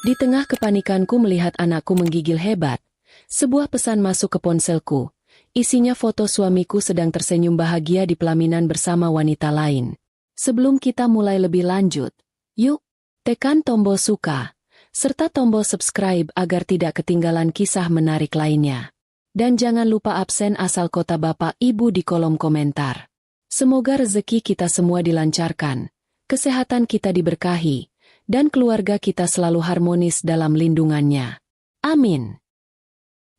Di tengah kepanikanku melihat anakku menggigil hebat, sebuah pesan masuk ke ponselku. Isinya foto suamiku sedang tersenyum bahagia di pelaminan bersama wanita lain. Sebelum kita mulai lebih lanjut, yuk, tekan tombol suka, serta tombol subscribe agar tidak ketinggalan kisah menarik lainnya. Dan jangan lupa absen asal kota Bapak Ibu di kolom komentar. Semoga rezeki kita semua dilancarkan, kesehatan kita diberkahi, dan keluarga kita selalu harmonis dalam lindungannya. Amin.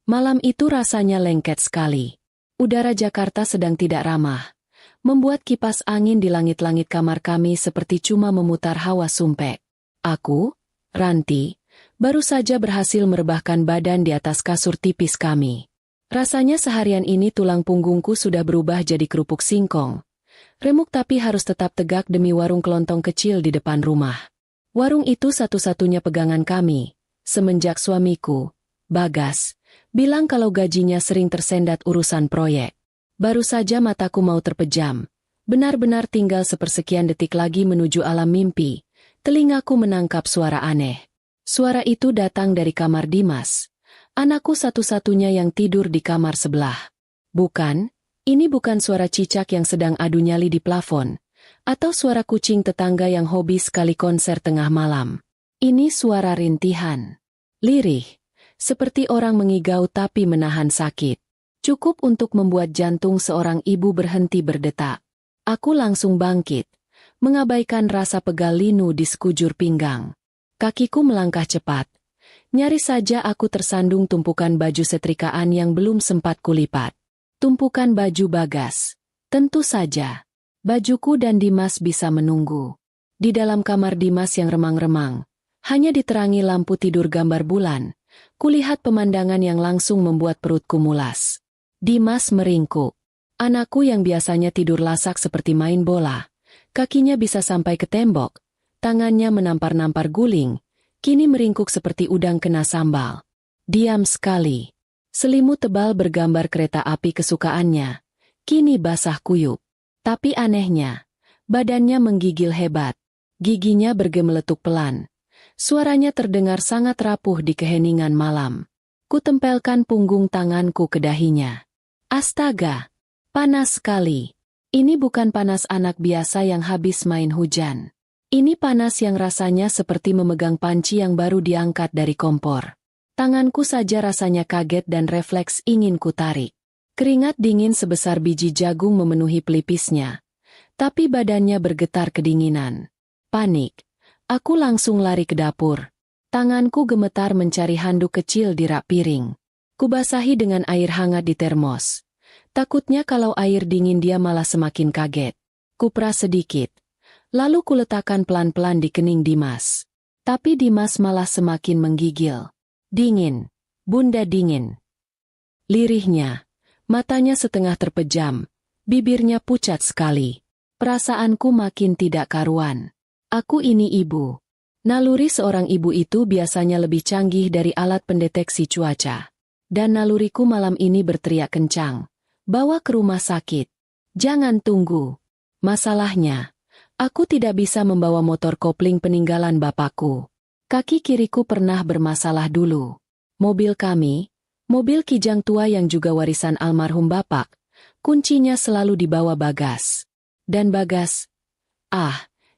Malam itu rasanya lengket sekali. Udara Jakarta sedang tidak ramah, membuat kipas angin di langit-langit kamar kami seperti cuma memutar hawa sumpek. Aku, Ranti, baru saja berhasil merebahkan badan di atas kasur tipis kami. Rasanya seharian ini tulang punggungku sudah berubah jadi kerupuk singkong. Remuk tapi harus tetap tegak demi warung kelontong kecil di depan rumah. Warung itu satu-satunya pegangan kami, semenjak suamiku, Bagas, bilang kalau gajinya sering tersendat urusan proyek. Baru saja mataku mau terpejam. Benar-benar tinggal sepersekian detik lagi menuju alam mimpi. Telingaku menangkap suara aneh. Suara itu datang dari kamar Dimas. Anakku satu-satunya yang tidur di kamar sebelah. Bukan, ini bukan suara cicak yang sedang adu nyali di plafon. Atau suara kucing tetangga yang hobi sekali konser tengah malam. Ini suara rintihan. Lirih. Seperti orang mengigau tapi menahan sakit. Cukup untuk membuat jantung seorang ibu berhenti berdetak. Aku langsung bangkit, mengabaikan rasa pegal linu di sekujur pinggang. Kakiku melangkah cepat. Nyaris saja aku tersandung tumpukan baju setrikaan yang belum sempat kulipat. Tumpukan baju Bagas. Tentu saja. Bajuku dan Dimas bisa menunggu. Di dalam kamar Dimas yang remang-remang, hanya diterangi lampu tidur gambar bulan, kulihat pemandangan yang langsung membuat perutku mulas. Dimas meringkuk. Anakku yang biasanya tidur lasak seperti main bola, kakinya bisa sampai ke tembok, tangannya menampar-nampar guling, kini meringkuk seperti udang kena sambal. Diam sekali. Selimut tebal bergambar kereta api kesukaannya, kini basah kuyup. Tapi anehnya, badannya menggigil hebat. Giginya bergemeletuk pelan. Suaranya terdengar sangat rapuh di keheningan malam. Kutempelkan punggung tanganku ke dahinya. Astaga, panas sekali. Ini bukan panas anak biasa yang habis main hujan. Ini panas yang rasanya seperti memegang panci yang baru diangkat dari kompor. Tanganku saja rasanya kaget dan refleks ingin kutarik. Keringat dingin sebesar biji jagung memenuhi pelipisnya. Tapi badannya bergetar kedinginan. Panik. Aku langsung lari ke dapur. Tanganku gemetar mencari handuk kecil di rak piring. Kubasahi dengan air hangat di termos. Takutnya kalau air dingin dia malah semakin kaget. Kuperas sedikit. Lalu kuletakkan pelan-pelan di kening Dimas. Tapi Dimas malah semakin menggigil. Dingin. Bunda dingin. Lirihnya. Matanya setengah terpejam. Bibirnya pucat sekali. Perasaanku makin tidak karuan. Aku ini ibu. Naluri seorang ibu itu biasanya lebih canggih dari alat pendeteksi cuaca. Dan naluriku malam ini berteriak kencang. Bawa ke rumah sakit. Jangan tunggu. Masalahnya, aku tidak bisa membawa motor kopling peninggalan bapakku. Kaki kiriku pernah bermasalah dulu. Mobil kami, mobil kijang tua yang juga warisan almarhum bapak, kuncinya selalu dibawa Bagas. Dan Bagas,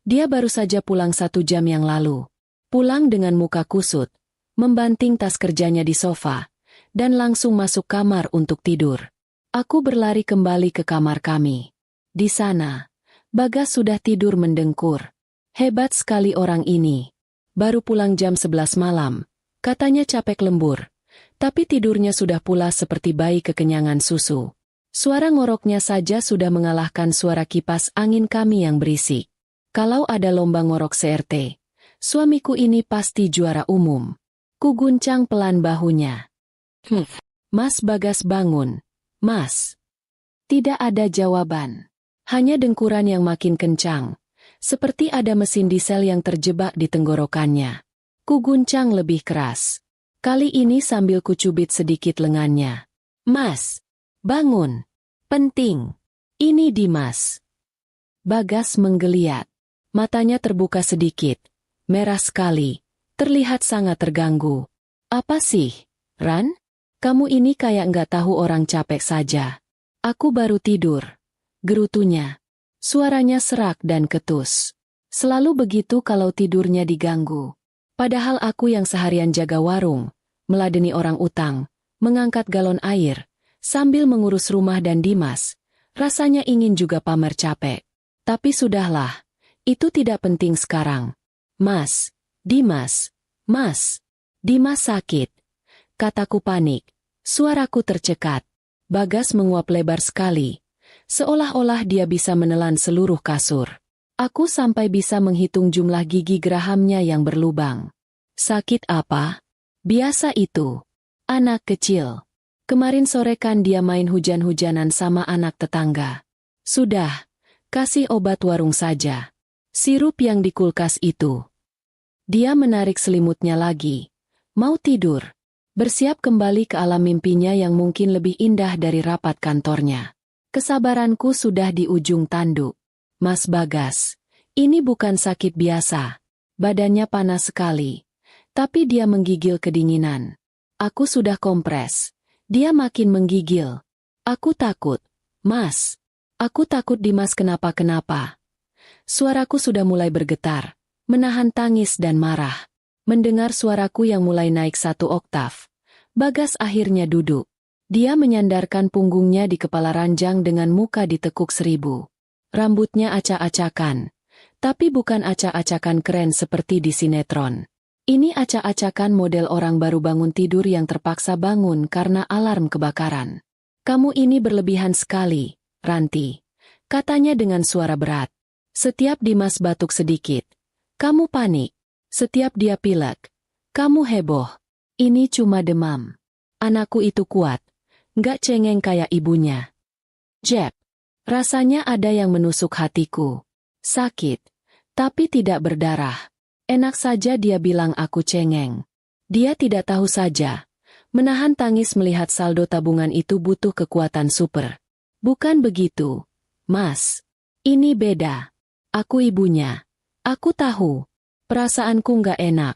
dia baru saja pulang 1 jam yang lalu. Pulang dengan muka kusut, membanting tas kerjanya di sofa, dan langsung masuk kamar untuk tidur. Aku berlari kembali ke kamar kami. Di sana, Bagas sudah tidur mendengkur. Hebat sekali orang ini. Baru pulang jam 11 malam, katanya capek lembur. Tapi tidurnya sudah pula seperti bayi kekenyangan susu. Suara ngoroknya saja sudah mengalahkan suara kipas angin kami yang berisik. Kalau ada lomba ngorok CRT, suamiku ini pasti juara umum. Kuguncang pelan bahunya. Mas Bagas bangun. Mas. Tidak ada jawaban. Hanya dengkuran yang makin kencang. Seperti ada mesin diesel yang terjebak di tenggorokannya. Kuguncang lebih keras. Kali ini sambil kucubit sedikit lengannya. Mas, bangun. Penting. Ini Dimas. Bagas menggeliat. Matanya terbuka sedikit. Merah sekali. terlihat sangat terganggu. Apa sih, Ran? Kamu ini kayak nggak tahu orang capek saja. Aku baru tidur. Gerutunya. Suaranya serak dan ketus. Selalu begitu kalau tidurnya diganggu. Padahal aku yang seharian jaga warung, meladeni orang utang, mengangkat galon air, sambil mengurus rumah dan Dimas, rasanya ingin juga pamer capek. Tapi sudahlah, itu tidak penting sekarang. Mas, Dimas, Mas, Dimas sakit. Kataku panik, suaraku tercekat. Bagas menguap lebar sekali, seolah-olah dia bisa menelan seluruh kasur. Aku sampai bisa menghitung jumlah gigi gerahamnya yang berlubang. Sakit apa? Biasa itu. Anak kecil. Kemarin sore kan dia main hujan-hujanan sama anak tetangga. Sudah, kasih obat warung saja. Sirup yang di kulkas itu. Dia menarik selimutnya lagi. Mau tidur. Bersiap kembali ke alam mimpinya yang mungkin lebih indah dari rapat kantornya. Kesabaranku sudah di ujung tanduk. Mas Bagas, ini bukan sakit biasa. Badannya panas sekali. Tapi dia menggigil kedinginan. Aku sudah kompres. Dia makin menggigil. Aku takut. Mas. Aku takut Dimas kenapa-kenapa. Suaraku sudah mulai bergetar. Menahan tangis dan marah. Mendengar suaraku yang mulai naik 1 oktav, Bagas akhirnya duduk. Dia menyandarkan punggungnya di kepala ranjang dengan muka ditekuk 1000. Rambutnya acak-acakan. Tapi bukan acak-acakan keren seperti di sinetron. Ini acak-acakan model orang baru bangun tidur yang terpaksa bangun karena alarm kebakaran. Kamu ini berlebihan sekali, Ranti. Katanya dengan suara berat. Setiap Dimas batuk sedikit, kamu panik. Setiap dia pilek, kamu heboh. Ini cuma demam. Anakku itu kuat, nggak cengeng kayak ibunya. Jeb, rasanya ada yang menusuk hatiku. Sakit, tapi tidak berdarah. Enak saja dia bilang aku cengeng. Dia tidak tahu saja. Menahan tangis melihat saldo tabungan itu butuh kekuatan super. Bukan begitu, Mas. Ini beda. Aku ibunya. Aku tahu. Perasaanku nggak enak.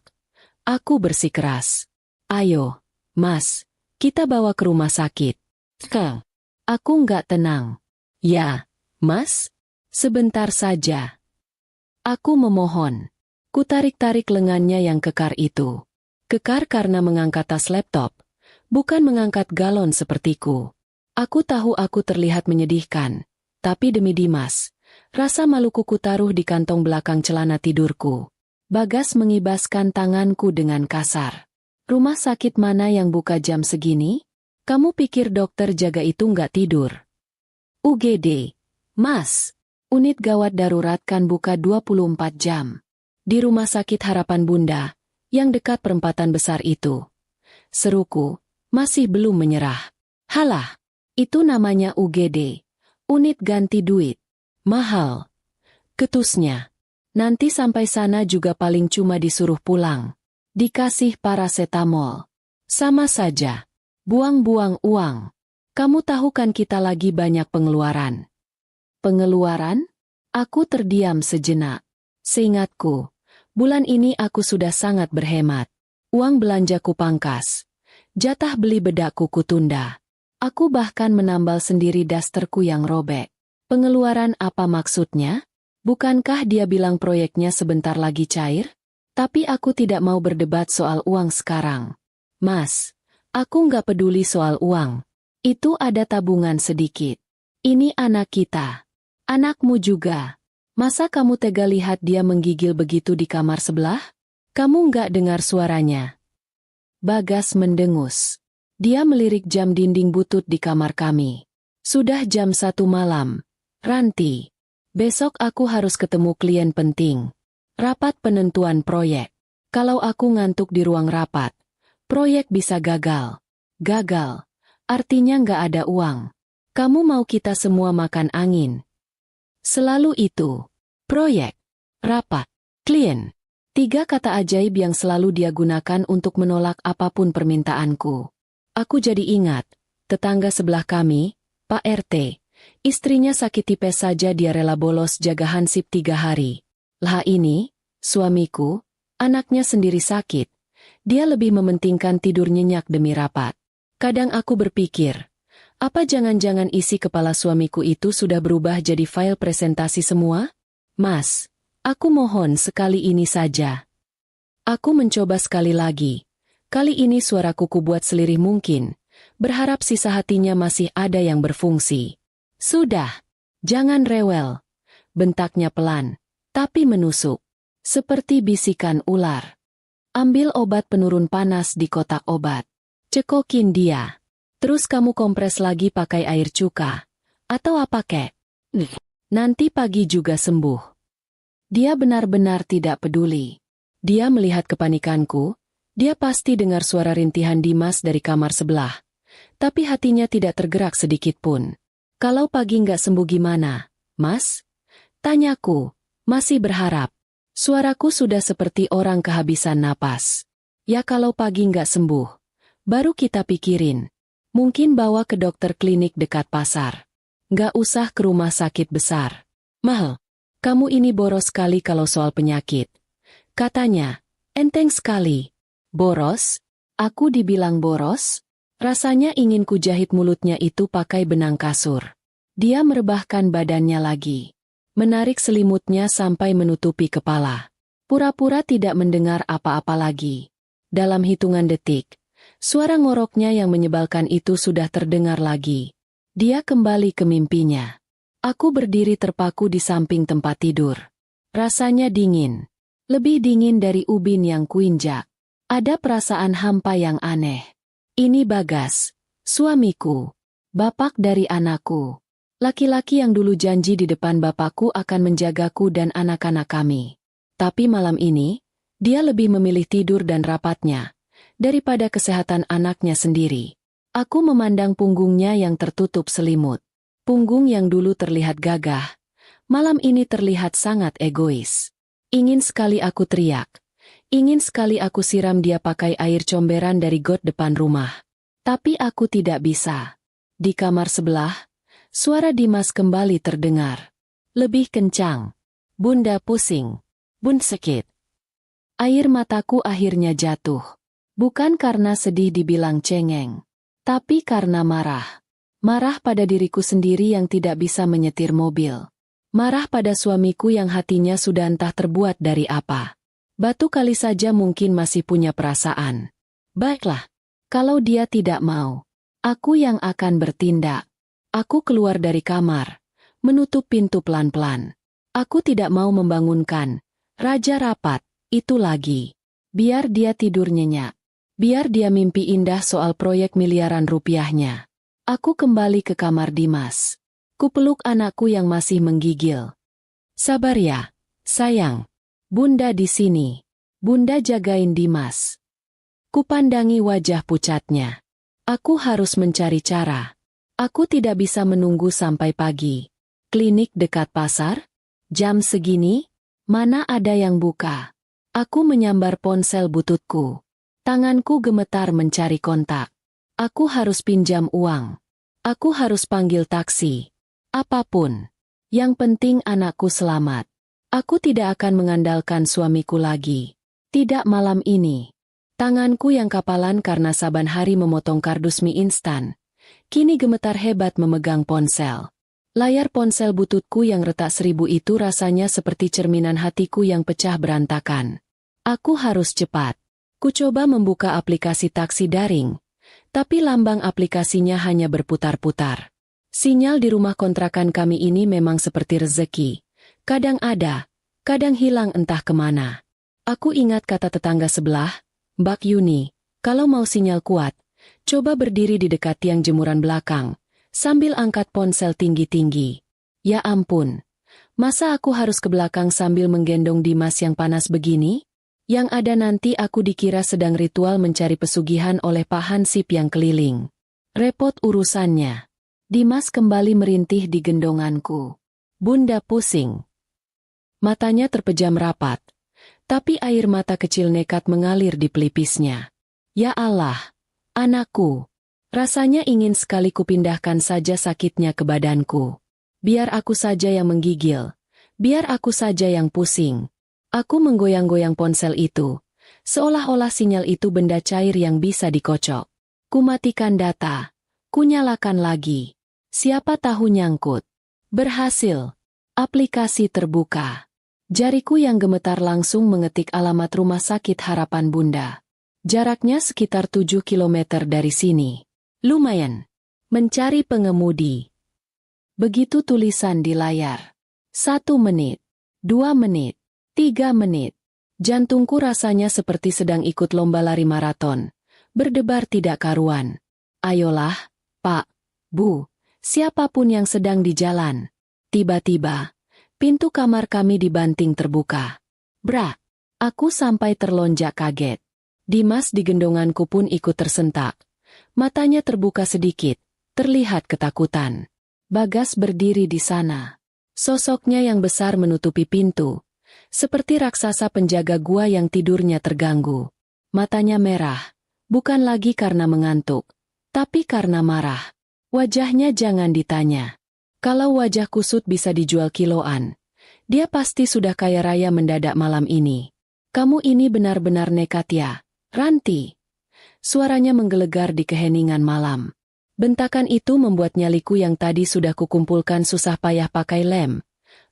Aku bersikeras. Ayo, Mas, kita bawa ke rumah sakit. Kang, aku nggak tenang. Ya, Mas, sebentar saja. Aku memohon. Kutarik-tarik lengannya yang kekar itu. Kekar karena mengangkat tas laptop, bukan mengangkat galon sepertiku. Aku tahu aku terlihat menyedihkan, tapi demi Dimas, rasa maluku kutaruh di kantong belakang celana tidurku. Bagas mengibaskan tanganku dengan kasar. Rumah sakit mana yang buka jam segini? Kamu pikir dokter jaga itu nggak tidur? UGD. Mas, unit gawat darurat kan buka 24 jam. Di Rumah Sakit Harapan Bunda, yang dekat perempatan besar itu. Seruku, masih belum menyerah. Halah, itu namanya UGD. Unit ganti duit. Mahal. Ketusnya. Nanti sampai sana juga paling cuma disuruh pulang. Dikasih parasetamol. Sama saja. Buang-buang uang. Kamu tahu kan kita lagi banyak pengeluaran. Pengeluaran? Aku terdiam sejenak. Seingatku, bulan ini aku sudah sangat berhemat. Uang belanjaku pangkas. Jatah beli bedakku kutunda. Aku bahkan menambal sendiri dasterku yang robek. Pengeluaran apa maksudnya? Bukankah dia bilang proyeknya sebentar lagi cair? Tapi aku tidak mau berdebat soal uang sekarang. Mas, aku nggak peduli soal uang. Itu ada tabungan sedikit. Ini anak kita. Anakmu juga. Masa kamu tega lihat dia menggigil begitu di kamar sebelah? Kamu nggak dengar suaranya? Bagas mendengus. Dia melirik jam dinding butut di kamar kami. Sudah jam 1 malam. Ranti. Besok aku harus ketemu klien penting. Rapat penentuan proyek. Kalau aku ngantuk di ruang rapat, proyek bisa gagal. Gagal. Artinya nggak ada uang. Kamu mau kita semua makan angin. Selalu itu. Proyek. Rapat. Klien. 3 kata ajaib yang selalu dia gunakan untuk menolak apapun permintaanku. Aku jadi ingat, tetangga sebelah kami, Pak RT. Istrinya sakit tipes saja dia rela bolos jaga hansip 3 hari. Lah ini, suamiku, Anaknya sendiri sakit. Dia lebih mementingkan tidur nyenyak demi rapat. Kadang aku berpikir, apa jangan-jangan isi kepala suamiku itu sudah berubah jadi file presentasi semua? Mas, aku mohon sekali ini saja. Aku mencoba sekali lagi. Kali ini suaraku kubuat selirih mungkin, berharap sisa hatinya masih ada yang berfungsi. Sudah, jangan rewel. Bentaknya pelan, tapi menusuk. Seperti bisikan ular. Ambil obat penurun panas di kotak obat. Cekokin dia. Terus kamu kompres lagi pakai air cuka. Atau apa kek? Nanti pagi juga sembuh. Dia benar-benar tidak peduli. Dia melihat kepanikanku. Dia pasti dengar suara rintihan Dimas dari kamar sebelah. Tapi hatinya tidak tergerak sedikit pun. Kalau pagi nggak sembuh gimana, Mas? Tanyaku, masih berharap. Suaraku sudah seperti orang kehabisan napas. Ya kalau pagi nggak sembuh, baru kita pikirin. Mungkin bawa ke dokter klinik dekat pasar. Nggak usah ke rumah sakit besar. Mahal, kamu ini boros sekali kalau soal penyakit. Katanya, enteng sekali. Boros? Aku dibilang boros? Rasanya ingin kujahit mulutnya itu pakai benang kasur. Dia merebahkan badannya lagi. Menarik selimutnya sampai menutupi kepala. Pura-pura tidak mendengar apa-apa lagi. Dalam hitungan detik, suara ngoroknya yang menyebalkan itu sudah terdengar lagi. Dia kembali ke mimpinya. Aku berdiri terpaku di samping tempat tidur. Rasanya dingin. Lebih dingin dari ubin yang kuinjak. Ada perasaan hampa yang aneh. Ini Bagas, suamiku, bapak dari anakku. Laki-laki yang dulu janji di depan bapakku akan menjagaku dan anak-anak kami. Tapi malam ini, dia lebih memilih tidur dan rapatnya, daripada kesehatan anaknya sendiri. Aku memandang punggungnya yang tertutup selimut. Punggung yang dulu terlihat gagah, malam ini terlihat sangat egois. Ingin sekali aku teriak. Ingin sekali aku siram dia pakai air comberan dari got depan rumah. Tapi aku tidak bisa. Di kamar sebelah, suara Dimas kembali terdengar. Lebih kencang. Bunda pusing. Bun sakit. Air mataku akhirnya jatuh. Bukan karena sedih dibilang cengeng. Tapi karena marah. Marah pada diriku sendiri yang tidak bisa menyetir mobil. Marah pada suamiku yang hatinya sudah entah terbuat dari apa. Batu kali saja mungkin masih punya perasaan. Baiklah. Kalau dia tidak mau, aku yang akan bertindak. Aku keluar dari kamar, menutup pintu pelan-pelan. Aku tidak mau membangunkan. Raja rapat, itu lagi. Biar dia tidur nyenyak. Biar dia mimpi indah soal proyek miliaran rupiahnya. Aku kembali ke kamar Dimas. Kupeluk anakku yang masih menggigil. Sabar ya, sayang. Bunda di sini. Bunda jagain Dimas. Kupandangi wajah pucatnya. Aku harus mencari cara. Aku tidak bisa menunggu sampai pagi. Klinik dekat pasar? Jam segini? Mana ada yang buka? Aku menyambar ponsel bututku. Tanganku gemetar mencari kontak. Aku harus pinjam uang. Aku harus panggil taksi. Apapun. Yang penting anakku selamat. Aku tidak akan mengandalkan suamiku lagi. Tidak malam ini. Tanganku yang kapalan karena saban hari memotong kardus mie instan. Kini gemetar hebat memegang ponsel. Layar ponsel bututku yang retak 1000 itu rasanya seperti cerminan hatiku yang pecah berantakan. Aku harus cepat. Kucoba membuka aplikasi taksi daring. Tapi lambang aplikasinya hanya berputar-putar. Sinyal di rumah kontrakan kami ini memang seperti rezeki. Kadang ada, kadang hilang entah kemana. Aku ingat kata tetangga sebelah, Mbak Yuni, kalau mau sinyal kuat, coba berdiri di dekat tiang jemuran belakang, sambil angkat ponsel tinggi-tinggi. Ya ampun, masa aku harus ke belakang sambil menggendong Dimas yang panas begini? Yang ada nanti aku dikira sedang ritual mencari pesugihan oleh Pak Hansip yang keliling. Repot urusannya. Dimas kembali merintih di gendonganku. Bunda pusing. Matanya terpejam rapat. Tapi air mata kecil nekat mengalir di pelipisnya. Ya Allah, anakku. Rasanya ingin sekali kupindahkan saja sakitnya ke badanku. Biar aku saja yang menggigil. Biar aku saja yang pusing. Aku menggoyang-goyang ponsel itu, seolah-olah sinyal itu benda cair yang bisa dikocok. Kumatikan data. Kunyalakan lagi. Siapa tahu nyangkut. Berhasil. Aplikasi terbuka. Jariku yang gemetar langsung mengetik alamat Rumah Sakit Harapan Bunda. Jaraknya sekitar 7 kilometer dari sini. Lumayan. Mencari pengemudi. Begitu tulisan di layar. 1 menit. 2 menit. 3 menit. Jantungku rasanya seperti sedang ikut lomba lari maraton. Berdebar tidak karuan. Ayolah, Pak, Bu, siapapun yang sedang di jalan. Tiba-tiba, pintu kamar kami dibanting terbuka. Bra! Aku sampai terlonjak kaget. Dimas di gendonganku pun ikut tersentak. Matanya terbuka sedikit, terlihat ketakutan. Bagas berdiri di sana. Sosoknya yang besar menutupi pintu. Seperti raksasa penjaga gua yang tidurnya terganggu. Matanya merah, bukan lagi karena mengantuk, tapi karena marah. Wajahnya jangan ditanya. Kalau wajah kusut bisa dijual kiloan, dia pasti sudah kaya raya mendadak malam ini. Kamu ini benar-benar nekat ya, Ranti. Suaranya menggelegar di keheningan malam. Bentakan itu membuat nyaliku yang tadi sudah kukumpulkan susah payah pakai lem,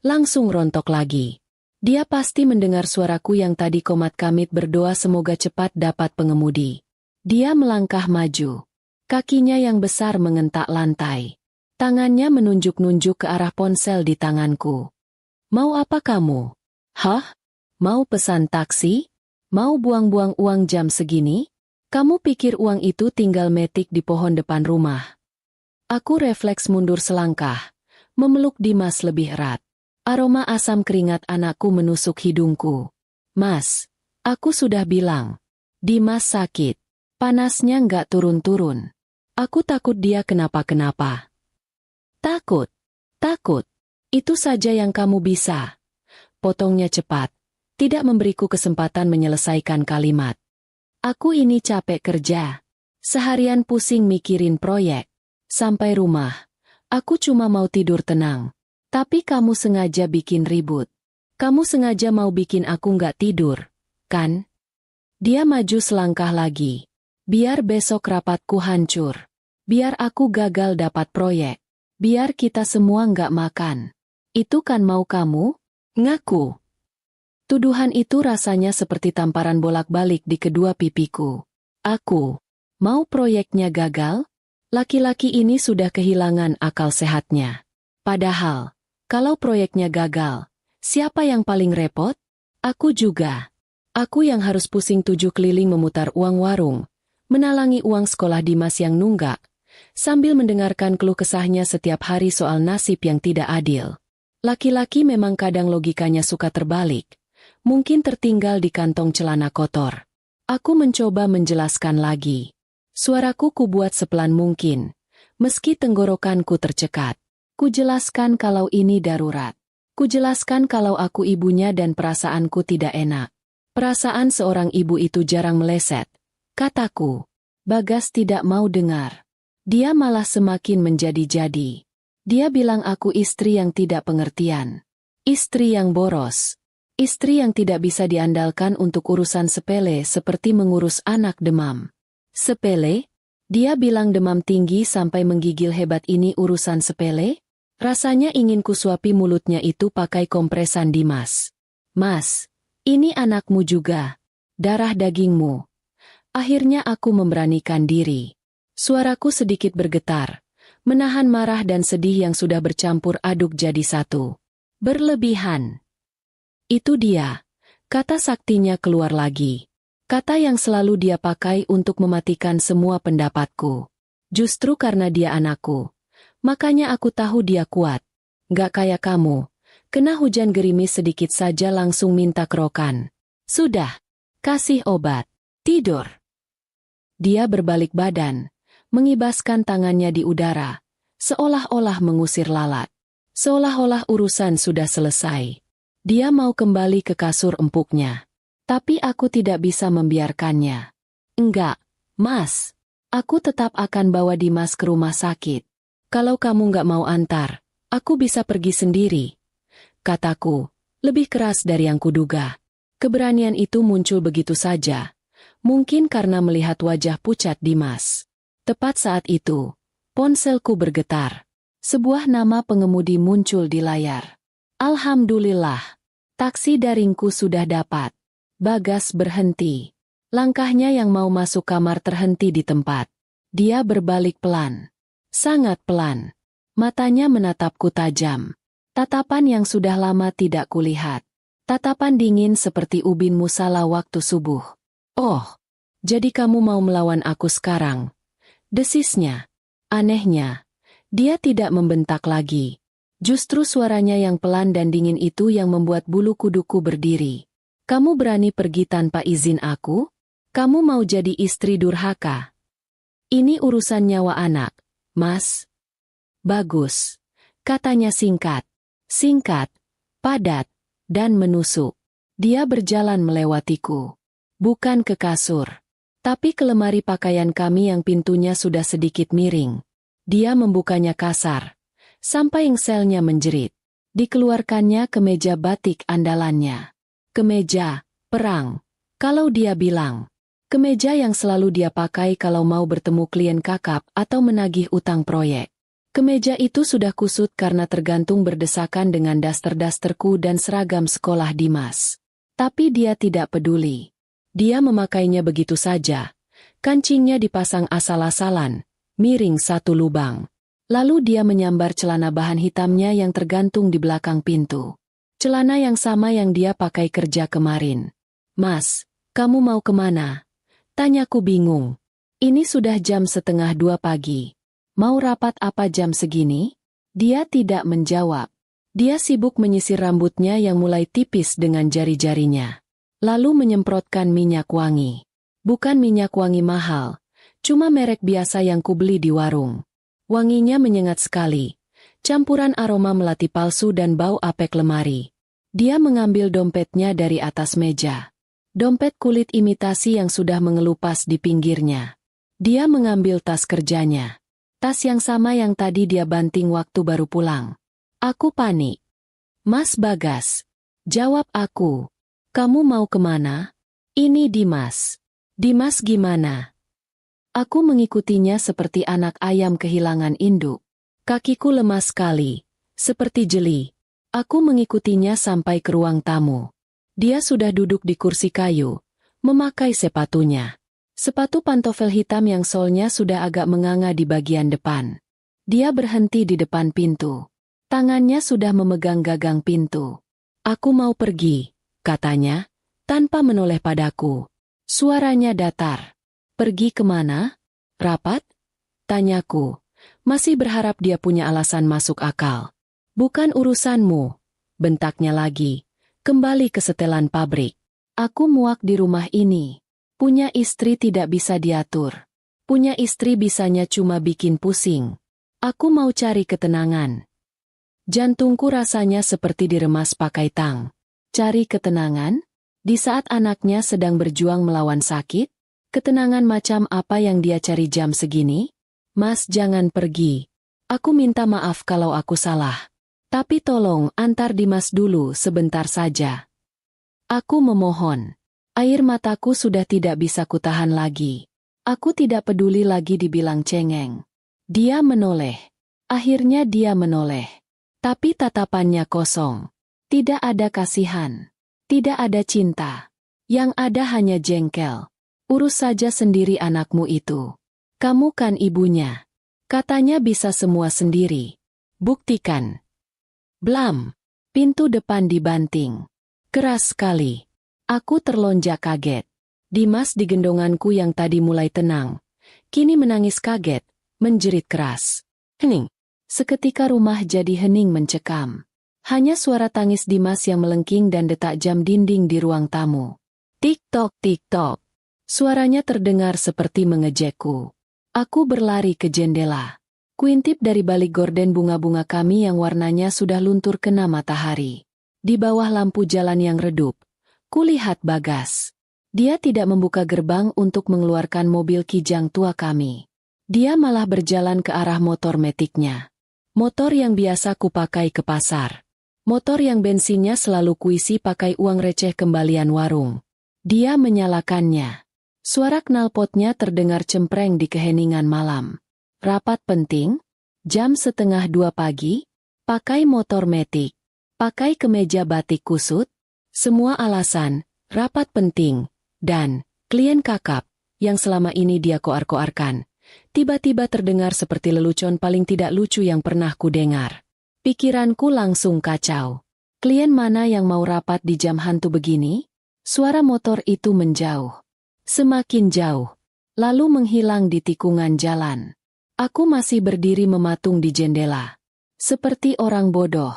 langsung rontok lagi. Dia pasti mendengar suaraku yang tadi komat kamit berdoa semoga cepat dapat pengemudi. Dia melangkah maju. Kakinya yang besar mengentak lantai. Tangannya menunjuk-nunjuk ke arah ponsel di tanganku. Mau apa kamu? Hah? Mau pesan taksi? Mau buang-buang uang jam segini? Kamu pikir uang itu tinggal metik di pohon depan rumah? Aku refleks mundur selangkah, memeluk Dimas lebih erat. Aroma asam keringat anakku menusuk hidungku. Mas, aku sudah bilang. Dimas sakit. Panasnya nggak turun-turun. Aku takut dia kenapa-kenapa. Takut. Takut. Itu saja yang kamu bisa. Potongnya cepat. Tidak memberiku kesempatan menyelesaikan kalimat. Aku ini capek kerja. Seharian pusing mikirin proyek. Sampai rumah. Aku cuma mau tidur tenang. Tapi kamu sengaja bikin ribut. Kamu sengaja mau bikin aku nggak tidur, kan? Dia maju selangkah lagi. Biar besok rapatku hancur. Biar aku gagal dapat proyek. Biar kita semua nggak makan. Itu kan mau kamu? Ngaku. Tuduhan itu rasanya seperti tamparan bolak-balik di kedua pipiku. Aku mau proyeknya gagal? Laki-laki ini sudah kehilangan akal sehatnya. Padahal, kalau proyeknya gagal, siapa yang paling repot? Aku juga. Aku yang harus pusing 7 keliling memutar uang warung, menalangi uang sekolah Dimas yang nunggak, sambil mendengarkan keluh kesahnya setiap hari soal nasib yang tidak adil. Laki-laki memang kadang logikanya suka terbalik, mungkin tertinggal di kantong celana kotor. Aku mencoba menjelaskan lagi. Suaraku kubuat sepelan mungkin, meski tenggorokanku tercekat. Kujelaskan kalau ini darurat. Kujelaskan kalau aku ibunya dan perasaanku tidak enak. Perasaan seorang ibu itu jarang meleset. Kataku. Bagas tidak mau dengar. Dia malah semakin menjadi-jadi. Dia bilang aku istri yang tidak pengertian. Istri yang boros. Istri yang tidak bisa diandalkan untuk urusan sepele seperti mengurus anak demam. Sepele? Dia bilang demam tinggi sampai menggigil hebat ini urusan sepele? Rasanya ingin kusuapi mulutnya itu pakai kompresan Dimas. Mas, ini anakmu juga. Darah dagingmu. Akhirnya aku memberanikan diri. Suaraku sedikit bergetar, menahan marah dan sedih yang sudah bercampur aduk jadi satu. Berlebihan. Itu dia. Kata saktinya keluar lagi. Kata yang selalu dia pakai untuk mematikan semua pendapatku. Justru karena dia anakku. Makanya aku tahu dia kuat. Gak kayak kamu. Kena hujan gerimis sedikit saja langsung minta kerokan. Sudah. Kasih obat. Tidur. Dia berbalik badan. Mengibaskan tangannya di udara. Seolah-olah mengusir lalat. Seolah-olah urusan sudah selesai. Dia mau kembali ke kasur empuknya. Tapi aku tidak bisa membiarkannya. Enggak, Mas. Aku tetap akan bawa Dimas ke rumah sakit. Kalau kamu nggak mau antar, aku bisa pergi sendiri. Kataku, lebih keras dari yang kuduga. Keberanian itu muncul begitu saja, mungkin karena melihat wajah pucat Dimas. Tepat saat itu, ponselku bergetar. Sebuah nama pengemudi muncul di layar. Alhamdulillah, taksi daringku sudah dapat. Bagas berhenti. Langkahnya yang mau masuk kamar terhenti di tempat. Dia berbalik pelan. Sangat pelan. Matanya menatapku tajam. Tatapan yang sudah lama tidak kulihat. Tatapan dingin seperti ubin musala waktu subuh. Oh, jadi kamu mau melawan aku sekarang? Desisnya. Anehnya, dia tidak membentak lagi. Justru suaranya yang pelan dan dingin itu yang membuat bulu kuduku berdiri. Kamu berani pergi tanpa izin aku? Kamu mau jadi istri durhaka? Ini urusan nyawa anak, Mas. Bagus. Katanya singkat. Singkat, padat, dan menusuk. Dia berjalan melewatiku. Bukan ke kasur, tapi ke lemari pakaian kami yang pintunya sudah sedikit miring. Dia membukanya kasar, sampai engselnya menjerit. Dikeluarkannya kemeja batik andalannya. Kemeja perang, kalau dia bilang. Kemeja yang selalu dia pakai kalau mau bertemu klien kakap atau menagih utang proyek. Kemeja itu sudah kusut karena tergantung berdesakan dengan daster-dasterku dan seragam sekolah Dimas. Tapi dia tidak peduli. Dia memakainya begitu saja. Kancingnya dipasang asal-asalan, miring satu lubang. Lalu dia menyambar celana bahan hitamnya yang tergantung di belakang pintu. Celana yang sama yang dia pakai kerja kemarin. Mas, kamu mau kemana? Tanyaku bingung. Ini sudah jam 1:30 pagi. Mau rapat apa jam segini? Dia tidak menjawab. Dia sibuk menyisir rambutnya yang mulai tipis dengan jari-jarinya. Lalu menyemprotkan minyak wangi. Bukan minyak wangi mahal, cuma merek biasa yang kubeli di warung. Wanginya menyengat sekali. Campuran aroma melati palsu dan bau apek lemari. Dia mengambil dompetnya dari atas meja. Dompet kulit imitasi yang sudah mengelupas di pinggirnya. Dia mengambil tas kerjanya. Tas yang sama yang tadi dia banting waktu baru pulang. Aku panik. Mas Bagas. Jawab aku. Kamu mau kemana? Ini Dimas. Dimas gimana? Aku mengikutinya seperti anak ayam kehilangan induk. Kakiku lemas sekali. Seperti jeli. Aku mengikutinya sampai ke ruang tamu. Dia sudah duduk di kursi kayu. Memakai sepatunya. Sepatu pantofel hitam yang solnya sudah agak menganga di bagian depan. Dia berhenti di depan pintu. Tangannya sudah memegang gagang pintu. Aku mau pergi, katanya, tanpa menoleh padaku. Suaranya datar. Pergi kemana? Rapat? Tanyaku. Masih berharap dia punya alasan masuk akal. Bukan urusanmu, bentaknya lagi. Kembali ke setelan pabrik. Aku muak di rumah ini. Punya istri tidak bisa diatur. Punya istri bisanya cuma bikin pusing. Aku mau cari ketenangan. Jantungku rasanya seperti diremas pakai tang. Cari ketenangan? Di saat anaknya sedang berjuang melawan sakit? Ketenangan macam apa yang dia cari jam segini? Mas, jangan pergi. Aku minta maaf kalau aku salah. Tapi tolong antar Dimas dulu sebentar saja. Aku memohon. Air mataku sudah tidak bisa kutahan lagi. Aku tidak peduli lagi dibilang cengeng. Dia menoleh. Akhirnya dia menoleh. Tapi tatapannya kosong. Tidak ada kasihan. Tidak ada cinta. Yang ada hanya jengkel. Urus saja sendiri anakmu itu. Kamu kan ibunya. Katanya bisa semua sendiri. Buktikan. Blam. Pintu depan dibanting. Keras sekali. Aku terlonjak kaget. Dimas di gendonganku yang tadi mulai tenang. Kini menangis kaget, menjerit keras. Hening. Seketika rumah jadi hening mencekam. Hanya suara tangis Dimas yang melengking dan detak jam dinding di ruang tamu. Tik-tok, tik-tok. Suaranya terdengar seperti mengejekku. Aku berlari ke jendela. Kuintip dari balik gorden bunga-bunga kami yang warnanya sudah luntur kena matahari. Di bawah lampu jalan yang redup. Kulihat Bagas. Dia tidak membuka gerbang untuk mengeluarkan mobil kijang tua kami. Dia malah berjalan ke arah motor metiknya. Motor yang biasa kupakai ke pasar. Motor yang bensinnya selalu kuisi pakai uang receh kembalian warung. Dia menyalakannya. Suara knalpotnya terdengar cempreng di keheningan malam. Rapat penting? Jam 1:30 pagi? Pakai motor metik. Pakai kemeja batik kusut? Semua alasan, rapat penting, dan klien kakap, yang selama ini dia koar-koarkan. Tiba-tiba terdengar seperti lelucon paling tidak lucu yang pernah kudengar. Pikiranku langsung kacau. Klien mana yang mau rapat di jam hantu begini? Suara motor itu menjauh. Semakin jauh. Lalu menghilang di tikungan jalan. Aku masih berdiri mematung di jendela. Seperti orang bodoh.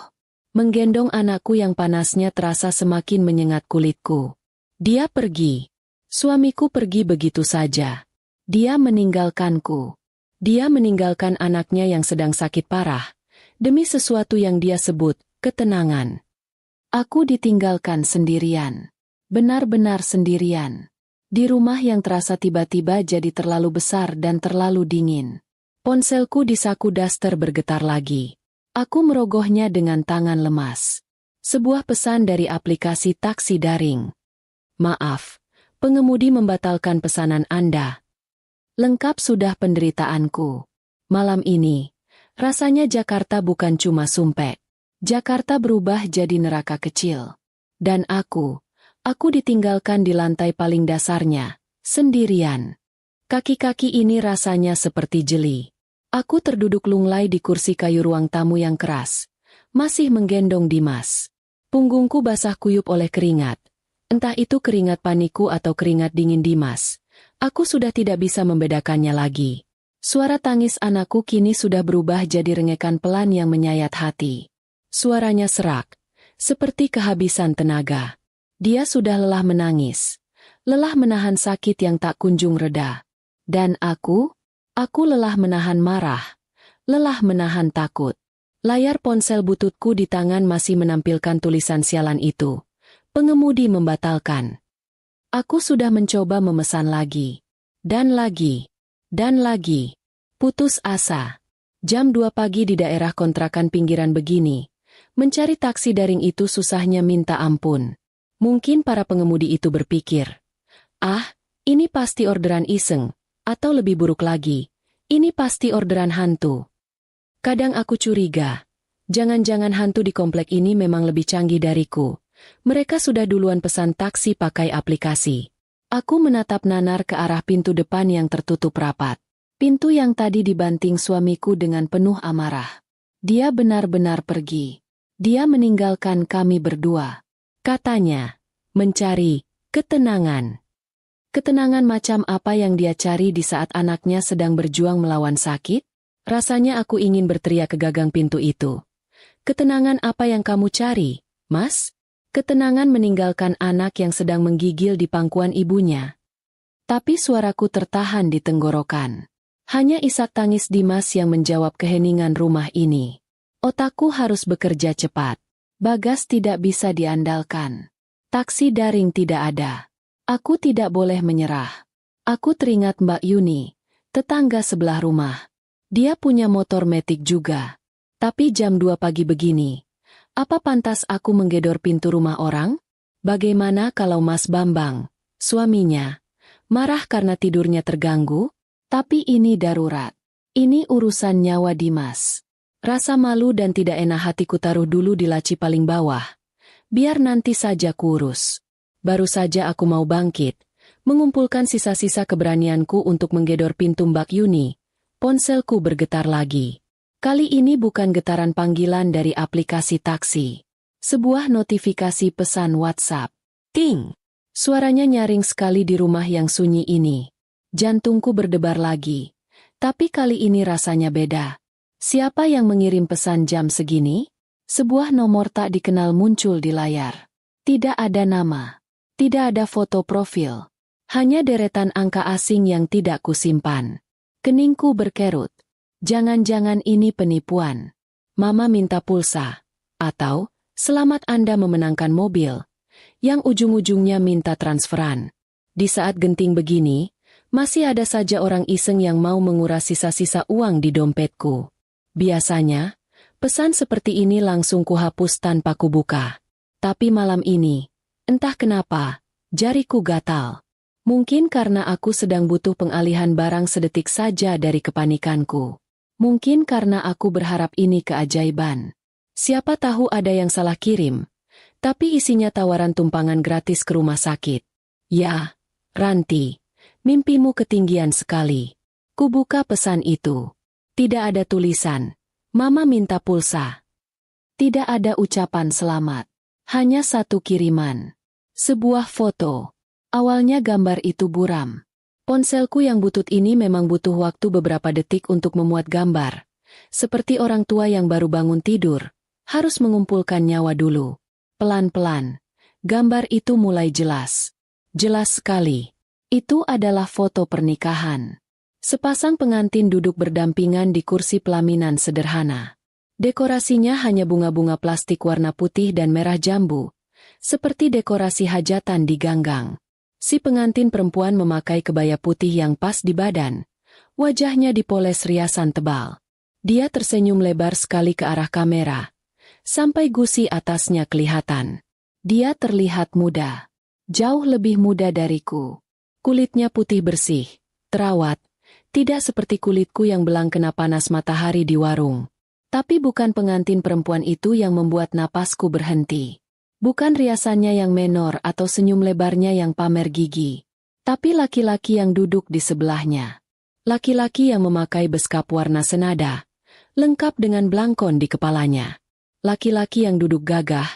Menggendong anakku yang panasnya terasa semakin menyengat kulitku. Dia pergi. Suamiku pergi begitu saja. Dia meninggalkanku. Dia meninggalkan anaknya yang sedang sakit parah. Demi sesuatu yang dia sebut, ketenangan. Aku ditinggalkan sendirian. Benar-benar sendirian. Di rumah yang terasa tiba-tiba jadi terlalu besar dan terlalu dingin. Ponselku di saku daster bergetar lagi. Aku merogohnya dengan tangan lemas. Sebuah pesan dari aplikasi taksi daring. Maaf, pengemudi membatalkan pesanan Anda. Lengkap sudah penderitaanku. Malam ini, rasanya Jakarta bukan cuma sumpek. Jakarta berubah jadi neraka kecil. Dan aku ditinggalkan di lantai paling dasarnya, sendirian. Kaki-kaki ini rasanya seperti jeli. Aku terduduk lunglai di kursi kayu ruang tamu yang keras, masih menggendong Dimas. Punggungku basah kuyup oleh keringat. Entah itu keringat panikku atau keringat dingin Dimas. Aku sudah tidak bisa membedakannya lagi. Suara tangis anakku kini sudah berubah jadi rengekan pelan yang menyayat hati. Suaranya serak, seperti kehabisan tenaga. Dia sudah lelah menangis, lelah menahan sakit yang tak kunjung reda. Dan aku lelah menahan marah, lelah menahan takut. Layar ponsel bututku di tangan masih menampilkan tulisan sialan itu. Pengemudi membatalkan. Aku sudah mencoba memesan lagi. Dan lagi. Dan lagi. Putus asa. Jam 2 pagi di daerah kontrakan pinggiran begini. Mencari taksi daring itu susahnya minta ampun. Mungkin para pengemudi itu berpikir, ini pasti orderan iseng. Atau lebih buruk lagi, ini pasti orderan hantu. Kadang aku curiga. Jangan-jangan hantu di komplek ini memang lebih canggih dariku. Mereka sudah duluan pesan taksi pakai aplikasi. Aku menatap nanar ke arah pintu depan yang tertutup rapat. Pintu yang tadi dibanting suamiku dengan penuh amarah. Dia benar-benar pergi. Dia meninggalkan kami berdua. Katanya, mencari ketenangan. Ketenangan macam apa yang dia cari di saat anaknya sedang berjuang melawan sakit? Rasanya aku ingin berteriak ke gagang pintu itu. Ketenangan apa yang kamu cari, Mas? Ketenangan meninggalkan anak yang sedang menggigil di pangkuan ibunya. Tapi suaraku tertahan di tenggorokan. Hanya isak tangis Dimas yang menjawab keheningan rumah ini. Otakku harus bekerja cepat. Bagas tidak bisa diandalkan. Taksi daring tidak ada. Aku tidak boleh menyerah. Aku teringat Mbak Yuni, tetangga sebelah rumah. Dia punya motor metik juga. Tapi jam 2 pagi begini. Apa pantas aku menggedor pintu rumah orang? Bagaimana kalau Mas Bambang, suaminya, marah karena tidurnya terganggu? Tapi ini darurat. Ini urusan nyawa Dimas. Rasa malu dan tidak enak hatiku taruh dulu di laci paling bawah. Biar nanti saja kurus. Baru saja aku mau bangkit, mengumpulkan sisa-sisa keberanianku untuk menggedor pintu Mbak Yuni. Ponselku bergetar lagi. Kali ini bukan getaran panggilan dari aplikasi taksi. Sebuah notifikasi pesan WhatsApp. Ting! Suaranya nyaring sekali di rumah yang sunyi ini. Jantungku berdebar lagi. Tapi kali ini rasanya beda. Siapa yang mengirim pesan jam segini? Sebuah nomor tak dikenal muncul di layar. Tidak ada nama. Tidak ada foto profil. Hanya deretan angka asing yang tidak kusimpan. Keningku berkerut. Jangan-jangan ini penipuan. Mama minta pulsa. Atau, selamat Anda memenangkan mobil. Yang ujung-ujungnya minta transferan. Di saat genting begini, masih ada saja orang iseng yang mau menguras sisa-sisa uang di dompetku. Biasanya, Pesan seperti ini langsung kuhapus tanpa kubuka. Tapi malam ini, entah kenapa, jariku gatal. Mungkin karena aku sedang butuh pengalihan barang sedetik saja dari kepanikanku. Mungkin karena aku berharap ini keajaiban. Siapa tahu ada yang salah kirim, tapi isinya tawaran tumpangan gratis ke rumah sakit. Ya, Ranti, mimpimu ketinggian sekali. Kubuka pesan itu. Tidak ada tulisan, Mama minta pulsa. Tidak ada ucapan selamat. Hanya satu kiriman. Sebuah foto. Awalnya gambar itu buram. Ponselku yang butut ini memang butuh waktu beberapa detik untuk memuat gambar. Seperti orang tua yang baru bangun tidur, harus mengumpulkan nyawa dulu. Pelan-pelan, gambar itu mulai jelas. Jelas sekali. Itu adalah foto pernikahan. Sepasang pengantin duduk berdampingan di kursi pelaminan sederhana. Dekorasinya hanya bunga-bunga plastik warna putih dan merah jambu, seperti dekorasi hajatan di ganggang. Si pengantin perempuan memakai kebaya putih yang pas di badan. Wajahnya dipoles riasan tebal. Dia tersenyum lebar sekali ke arah kamera, sampai gusi atasnya kelihatan. Dia terlihat muda. Jauh lebih muda dariku. Kulitnya putih bersih, terawat, tidak seperti kulitku yang belang kena panas matahari di warung. Tapi bukan pengantin perempuan itu yang membuat napasku berhenti. Bukan riasannya yang menor atau senyum lebarnya yang pamer gigi. Tapi laki-laki yang duduk di sebelahnya. Laki-laki yang memakai beskap warna senada, lengkap dengan blangkon di kepalanya. Laki-laki yang duduk gagah,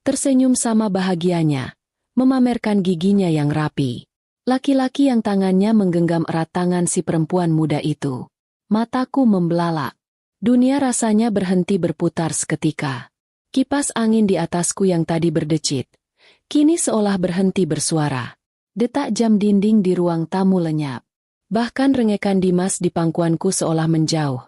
tersenyum sama bahagianya, memamerkan giginya yang rapi. Laki-laki yang tangannya menggenggam erat tangan si perempuan muda itu. Mataku membelalak. Dunia rasanya berhenti berputar seketika. Kipas angin di atasku yang tadi berdecit, kini seolah berhenti bersuara. Detak jam dinding di ruang tamu lenyap. Bahkan rengekan Dimas di pangkuanku seolah menjauh.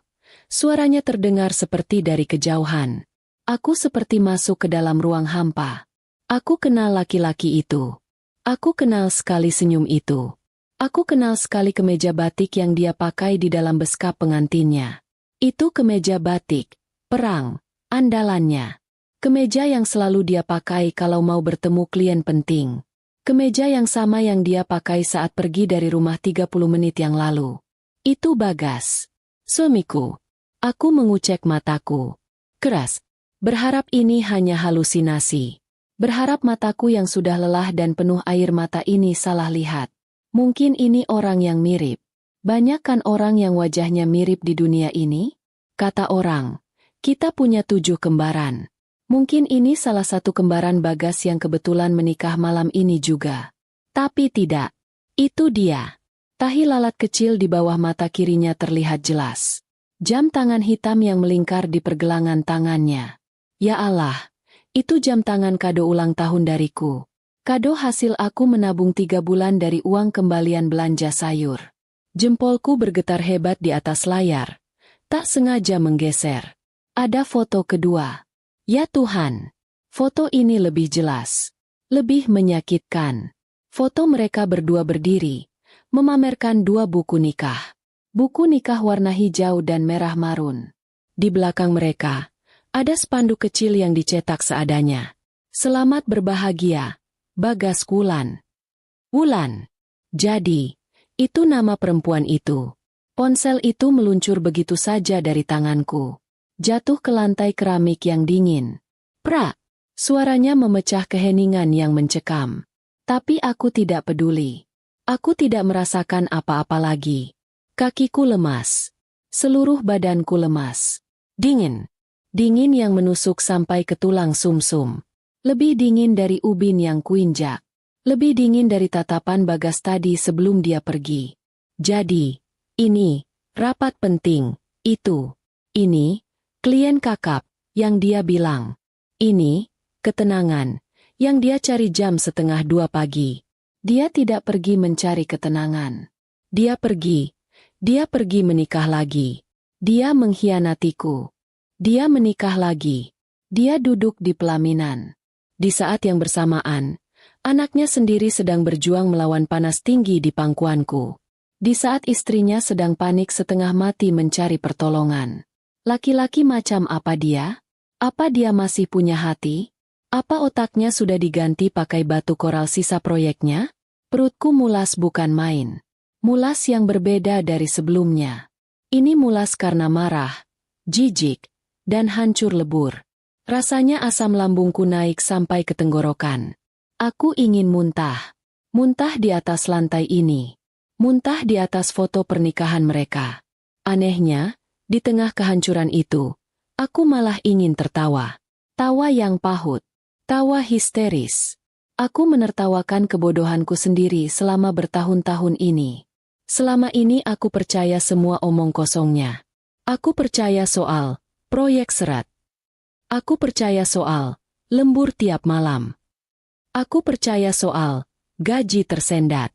Suaranya terdengar seperti dari kejauhan. Aku seperti masuk ke dalam ruang hampa. Aku kenal laki-laki itu. Aku kenal sekali senyum itu. Aku kenal sekali kemeja batik yang dia pakai di dalam beskap pengantinnya. Itu kemeja batik, perang, andalannya. Kemeja yang selalu dia pakai kalau mau bertemu klien penting. Kemeja yang sama yang dia pakai saat pergi dari rumah 30 menit yang lalu. Itu Bagas. Suamiku. Aku mengucek mataku. Keras. Berharap ini hanya halusinasi. Berharap mataku yang sudah lelah dan penuh air mata ini salah lihat. Mungkin ini orang yang mirip. Banyak kan orang yang wajahnya mirip di dunia ini? Kata orang. Kita punya 7 kembaran. Mungkin ini salah satu kembaran Bagas yang kebetulan menikah malam ini juga. Tapi tidak. Itu dia. Tahi lalat kecil di bawah mata kirinya terlihat jelas. Jam tangan hitam yang melingkar di pergelangan tangannya. Ya Allah, itu jam tangan kado ulang tahun dariku. Kado hasil aku menabung 3 bulan dari uang kembalian belanja sayur. Jempolku bergetar hebat di atas layar. Tak sengaja menggeser. Ada foto kedua. Ya Tuhan, foto ini lebih jelas, lebih menyakitkan. Foto mereka berdua berdiri, memamerkan 2 buku nikah. Buku nikah warna hijau dan merah marun. Di belakang mereka, ada spanduk kecil yang dicetak seadanya. Selamat berbahagia, Bagas Wulan. Wulan. Jadi, itu nama perempuan itu. Ponsel itu meluncur begitu saja dari tanganku. Jatuh ke lantai keramik yang dingin. Prak! Suaranya memecah keheningan yang mencekam. Tapi aku tidak peduli. Aku tidak merasakan apa-apa lagi. Kakiku lemas. Seluruh badanku lemas. Dingin. Dingin yang menusuk sampai ke tulang sumsum. Lebih dingin dari ubin yang kuinjak. Lebih dingin dari tatapan Bagas tadi sebelum dia pergi. Jadi, ini, rapat penting, itu. Ini, klien kakap, yang dia bilang. Ini, ketenangan, yang dia cari jam 1:30 pagi. Dia tidak pergi mencari ketenangan. Dia pergi menikah lagi. Dia mengkhianatiku. Dia menikah lagi. Dia duduk di pelaminan. Di saat yang bersamaan, anaknya sendiri sedang berjuang melawan panas tinggi di pangkuanku. Di saat istrinya sedang panik setengah mati mencari pertolongan. Laki-laki macam apa dia? Apa dia masih punya hati? Apa otaknya sudah diganti pakai batu koral sisa proyeknya? Perutku mulas bukan main. Mulas yang berbeda dari sebelumnya. Ini mulas karena marah, jijik, dan hancur lebur. Rasanya asam lambungku naik sampai ke tenggorokan. Aku ingin muntah. Muntah di atas lantai ini. Muntah di atas foto pernikahan mereka. Anehnya, di tengah kehancuran itu, aku malah ingin tertawa. Tawa yang pahut. Tawa histeris. Aku menertawakan kebodohanku sendiri selama bertahun-tahun ini. Selama ini aku percaya semua omong kosongnya. Aku percaya soal proyek serat. Aku percaya soal lembur tiap malam. Aku percaya soal gaji tersendat.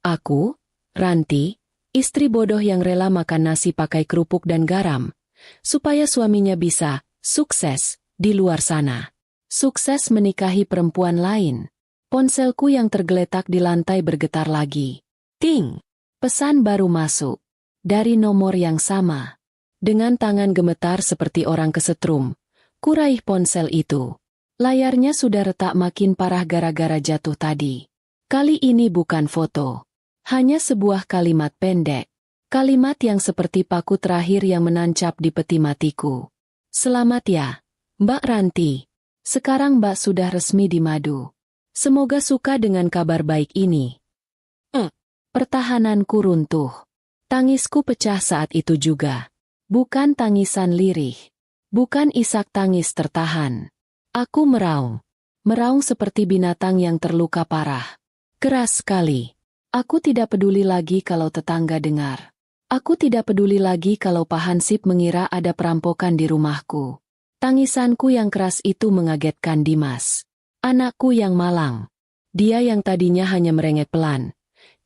Aku, Ranti, istri bodoh yang rela makan nasi pakai kerupuk dan garam, supaya suaminya bisa sukses di luar sana. Sukses menikahi perempuan lain. Ponselku yang tergeletak di lantai bergetar lagi. Ting! Pesan baru masuk. Dari nomor yang sama. Dengan tangan gemetar seperti orang kesetrum, kuraih ponsel itu. Layarnya sudah retak makin parah gara-gara jatuh tadi. Kali ini bukan foto. Hanya sebuah kalimat pendek. Kalimat yang seperti paku terakhir yang menancap di peti matiku. Selamat ya, Mbak Ranti. Sekarang Mbak sudah resmi di Madu. Semoga suka dengan kabar baik ini. Pertahananku runtuh. Tangisku pecah saat itu juga. Bukan tangisan lirih. Bukan isak tangis tertahan. Aku meraung. Meraung seperti binatang yang terluka parah. Keras sekali. Aku tidak peduli lagi kalau tetangga dengar. Aku tidak peduli lagi kalau Pak Hansip mengira ada perampokan di rumahku. Tangisanku yang keras itu mengagetkan Dimas. Anakku yang malang. Dia yang tadinya hanya merengek pelan,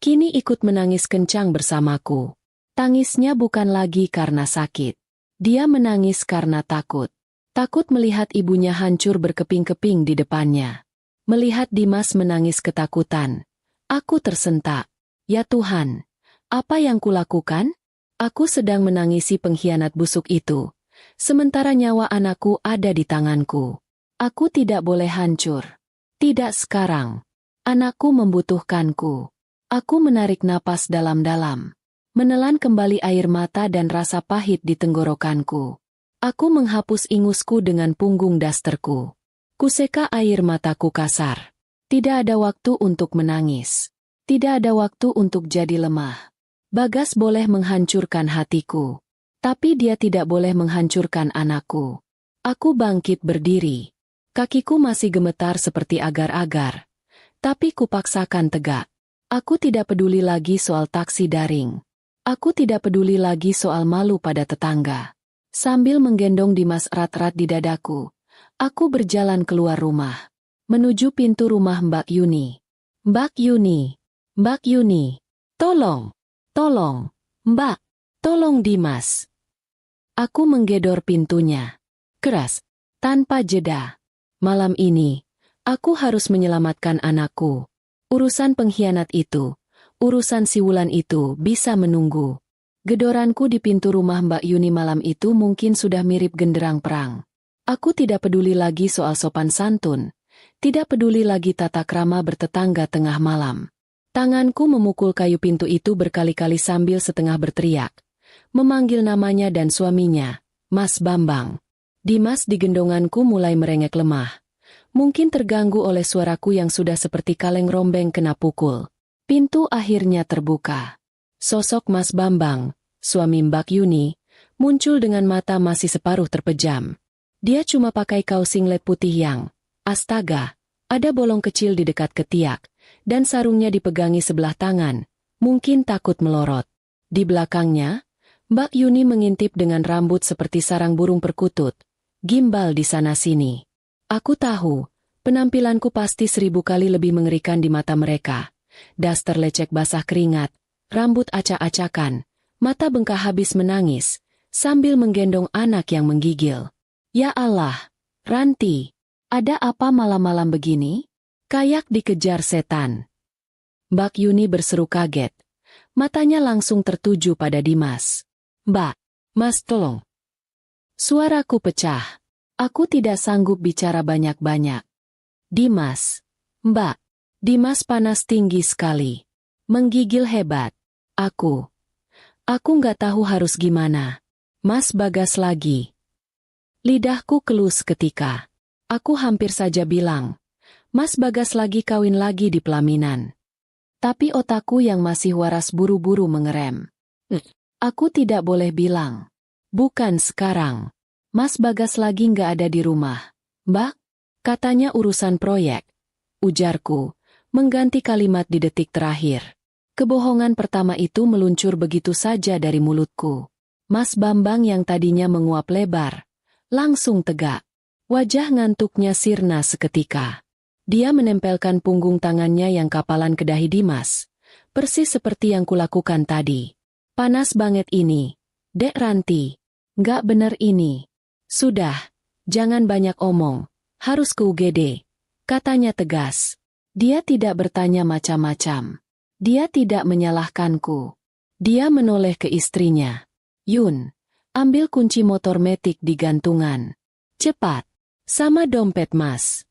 kini ikut menangis kencang bersamaku. Tangisnya bukan lagi karena sakit. Dia menangis karena takut. Takut melihat ibunya hancur berkeping-keping di depannya. Melihat Dimas menangis ketakutan. Aku tersentak. Ya Tuhan, apa yang kulakukan? Aku sedang menangisi pengkhianat busuk itu. Sementara nyawa anakku ada di tanganku. Aku tidak boleh hancur. Tidak sekarang. Anakku membutuhkanku. Aku menarik napas dalam-dalam. Menelan kembali air mata dan rasa pahit di tenggorokanku. Aku menghapus ingusku dengan punggung dasterku. Kuseka air mataku kasar. Tidak ada waktu untuk menangis. Tidak ada waktu untuk jadi lemah. Bagas boleh menghancurkan hatiku. Tapi dia tidak boleh menghancurkan anakku. Aku bangkit berdiri. Kakiku masih gemetar seperti agar-agar. Tapi kupaksakan tegak. Aku tidak peduli lagi soal taksi daring. Aku tidak peduli lagi soal malu pada tetangga. Sambil menggendong Dimas erat-erat di dadaku, aku berjalan keluar rumah. Menuju pintu rumah Mbak Yuni. Mbak Yuni. Mbak Yuni. Tolong. Tolong. Mbak. Tolong Dimas. Aku menggedor pintunya. Keras. Tanpa jeda. Malam ini, aku harus menyelamatkan anakku. Urusan pengkhianat itu, urusan si Wulan itu bisa menunggu. Gedoranku di pintu rumah Mbak Yuni malam itu mungkin sudah mirip genderang perang. Aku tidak peduli lagi soal sopan santun. Tidak peduli lagi tata krama bertetangga tengah malam. Tanganku memukul kayu pintu itu berkali-kali sambil setengah berteriak. Memanggil namanya dan suaminya, Mas Bambang. Dimas di gendonganku mulai merengek lemah. Mungkin terganggu oleh suaraku yang sudah seperti kaleng rombeng kena pukul. Pintu akhirnya terbuka. Sosok Mas Bambang, suami Mbak Yuni, muncul dengan mata masih separuh terpejam. Dia cuma pakai kaos singlet putih yang, astaga, ada bolong kecil di dekat ketiak, dan sarungnya dipegangi sebelah tangan, mungkin takut melorot. Di belakangnya, Mbak Yuni mengintip dengan rambut seperti sarang burung perkutut, gimbal di sana-sini. Aku tahu, penampilanku pasti 1000 kali lebih mengerikan di mata mereka. Daster lecek basah keringat, rambut acak-acakan, mata bengkak habis menangis, sambil menggendong anak yang menggigil. Ya Allah, Ranti, ada apa malam-malam begini? Kayak dikejar setan. Mbak Yuni berseru kaget. Matanya langsung tertuju pada Dimas. Mbak, Mas tolong. Suaraku pecah. Aku tidak sanggup bicara banyak-banyak. Dimas. Mbak. Dimas panas tinggi sekali. Menggigil hebat. Aku nggak tahu harus gimana. Mas Bagas lagi. Lidahku kelus ketika. Aku hampir saja bilang, Mas Bagas lagi kawin lagi di pelaminan. Tapi otakku yang masih waras buru-buru mengerem. Aku tidak boleh bilang. Bukan sekarang. Mas Bagas lagi nggak ada di rumah. Mbak, katanya urusan proyek. Ujarku, mengganti kalimat di detik terakhir. Kebohongan pertama itu meluncur begitu saja dari mulutku. Mas Bambang yang tadinya menguap lebar, langsung tegak. Wajah ngantuknya sirna seketika. Dia menempelkan punggung tangannya yang kapalan ke dahi Dimas, persis seperti yang kulakukan tadi. Panas banget ini, Dek Ranti. Nggak bener ini. Sudah, jangan banyak omong, harus ke UGD, katanya tegas. Dia tidak bertanya macam-macam. Dia tidak menyalahkanku. Dia menoleh ke istrinya. Yun, ambil kunci motor metik di gantungan. Cepat, sama dompet Mas.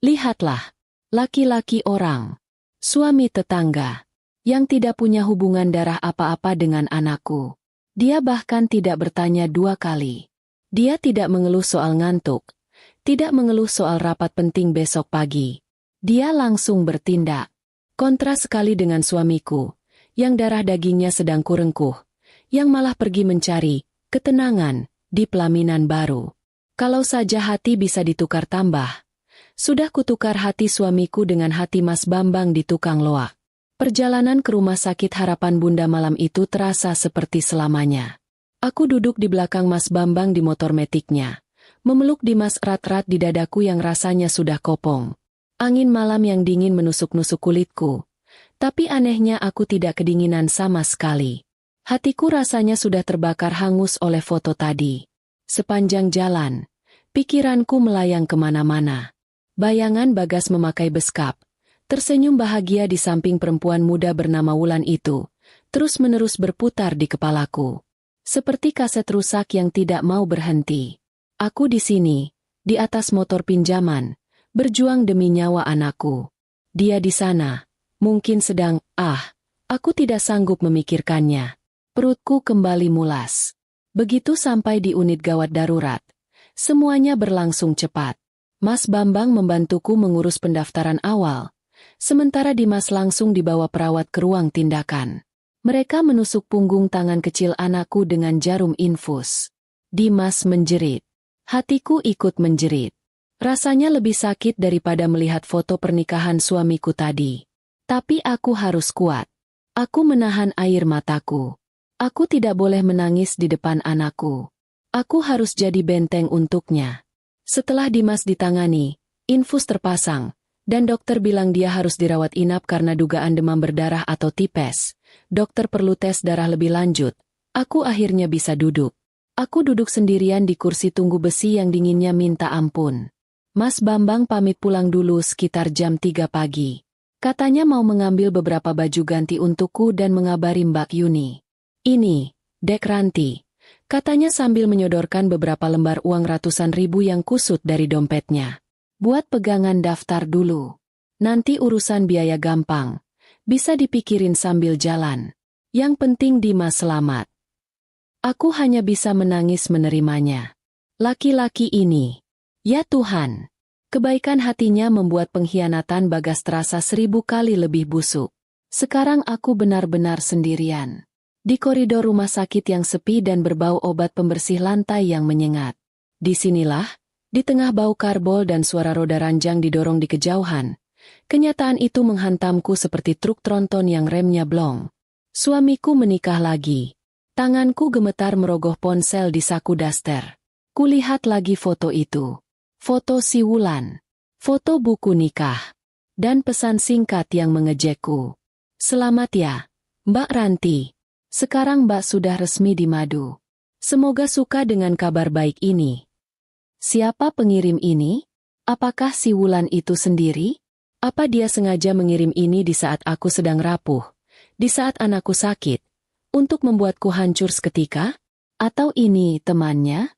Lihatlah, laki-laki orang, suami tetangga, yang tidak punya hubungan darah apa-apa dengan anakku. Dia bahkan tidak bertanya 2 kali. Dia tidak mengeluh soal ngantuk, tidak mengeluh soal rapat penting besok pagi. Dia langsung bertindak. Kontra sekali dengan suamiku, yang darah dagingnya sedang kurengkuh, yang malah pergi mencari ketenangan di pelaminan baru. Kalau saja hati bisa ditukar tambah, sudah kutukar hati suamiku dengan hati Mas Bambang di tukang loak. Perjalanan ke rumah sakit Harapan Bunda malam itu terasa seperti selamanya. Aku duduk di belakang Mas Bambang di motor metiknya, memeluk Dimas erat-erat di dadaku yang rasanya sudah kopong. Angin malam yang dingin menusuk-nusuk kulitku, tapi anehnya aku tidak kedinginan sama sekali. Hatiku rasanya sudah terbakar hangus oleh foto tadi. Sepanjang jalan, pikiranku melayang kemana-mana. Bayangan Bagas memakai beskap, tersenyum bahagia di samping perempuan muda bernama Wulan itu, terus-menerus berputar di kepalaku. Seperti kaset rusak yang tidak mau berhenti. Aku di sini, di atas motor pinjaman, berjuang demi nyawa anakku. Dia di sana, mungkin sedang, aku tidak sanggup memikirkannya. Perutku kembali mulas. Begitu sampai di unit gawat darurat, semuanya berlangsung cepat. Mas Bambang membantuku mengurus pendaftaran awal, sementara Dimas langsung dibawa perawat ke ruang tindakan. Mereka menusuk punggung tangan kecil anakku dengan jarum infus. Dimas menjerit. Hatiku ikut menjerit. Rasanya lebih sakit daripada melihat foto pernikahan suamiku tadi. Tapi aku harus kuat. Aku menahan air mataku. Aku tidak boleh menangis di depan anakku. Aku harus jadi benteng untuknya. Setelah Dimas ditangani, infus terpasang, dan dokter bilang dia harus dirawat inap karena dugaan demam berdarah atau tipes. Dokter perlu tes darah lebih lanjut. Aku akhirnya bisa duduk. Aku duduk sendirian di kursi tunggu besi yang dinginnya minta ampun. Mas Bambang pamit pulang dulu sekitar jam 3 pagi. Katanya mau mengambil beberapa baju ganti untukku dan mengabari Mbak Yuni. Ini, Dek Ranti, katanya sambil menyodorkan beberapa lembar uang ratusan ribu yang kusut dari dompetnya. Buat pegangan daftar dulu. Nanti urusan biaya gampang. Bisa dipikirin sambil jalan. Yang penting Dimas selamat. Aku hanya bisa menangis menerimanya. Laki-laki ini. Ya Tuhan. Kebaikan hatinya membuat pengkhianatan Bagas terasa 1000 kali lebih busuk. Sekarang aku benar-benar sendirian. Di koridor rumah sakit yang sepi dan berbau obat pembersih lantai yang menyengat. Disinilah, di tengah bau karbol dan suara roda ranjang didorong di kejauhan, kenyataan itu menghantamku seperti truk tronton yang remnya blong. Suamiku menikah lagi. Tanganku gemetar merogoh ponsel di saku daster. Kulihat lagi foto itu. Foto si Wulan. Foto buku nikah. Dan pesan singkat yang mengejekku. Selamat ya, Mbak Ranti. Sekarang Mbak sudah resmi di Madu. Semoga suka dengan kabar baik ini. Siapa pengirim ini? Apakah si Wulan itu sendiri? Apa dia sengaja mengirim ini di saat aku sedang rapuh, di saat anakku sakit, untuk membuatku hancur seketika? Atau ini temannya?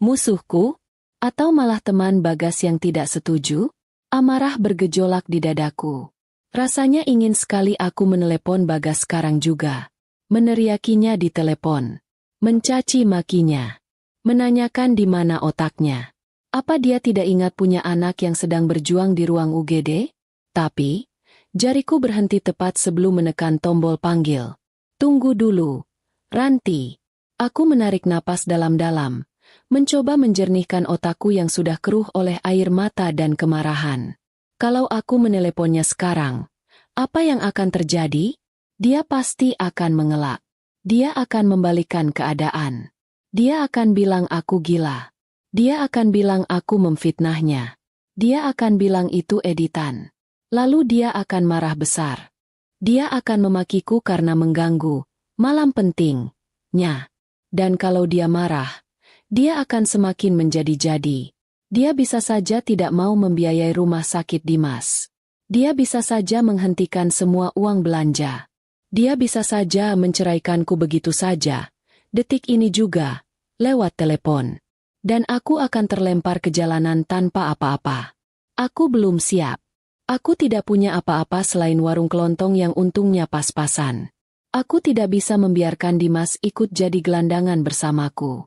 Musuhku? Atau malah teman Bagas yang tidak setuju? Amarah bergejolak di dadaku. Rasanya ingin sekali aku menelepon Bagas sekarang juga. Meneriakinya di telepon. Mencaci makinya. Menanyakan di mana otaknya. Apa dia tidak ingat punya anak yang sedang berjuang di ruang UGD? Tapi, jariku berhenti tepat sebelum menekan tombol panggil. Tunggu dulu. Ranti. Aku menarik napas dalam-dalam. Mencoba menjernihkan otakku yang sudah keruh oleh air mata dan kemarahan. Kalau aku meneleponnya sekarang, apa yang akan terjadi? Dia pasti akan mengelak. Dia akan membalikkan keadaan. Dia akan bilang aku gila. Dia akan bilang aku memfitnahnya. Dia akan bilang itu editan. Lalu dia akan marah besar. Dia akan memakiku karena mengganggu malam pentingnya. Dan kalau dia marah, dia akan semakin menjadi-jadi. Dia bisa saja tidak mau membiayai rumah sakit Dimas. Dia bisa saja menghentikan semua uang belanja. Dia bisa saja menceraikanku begitu saja. Detik ini juga, lewat telepon. Dan aku akan terlempar ke jalanan tanpa apa-apa. Aku belum siap. Aku tidak punya apa-apa selain warung kelontong yang untungnya pas-pasan. Aku tidak bisa membiarkan Dimas ikut jadi gelandangan bersamaku.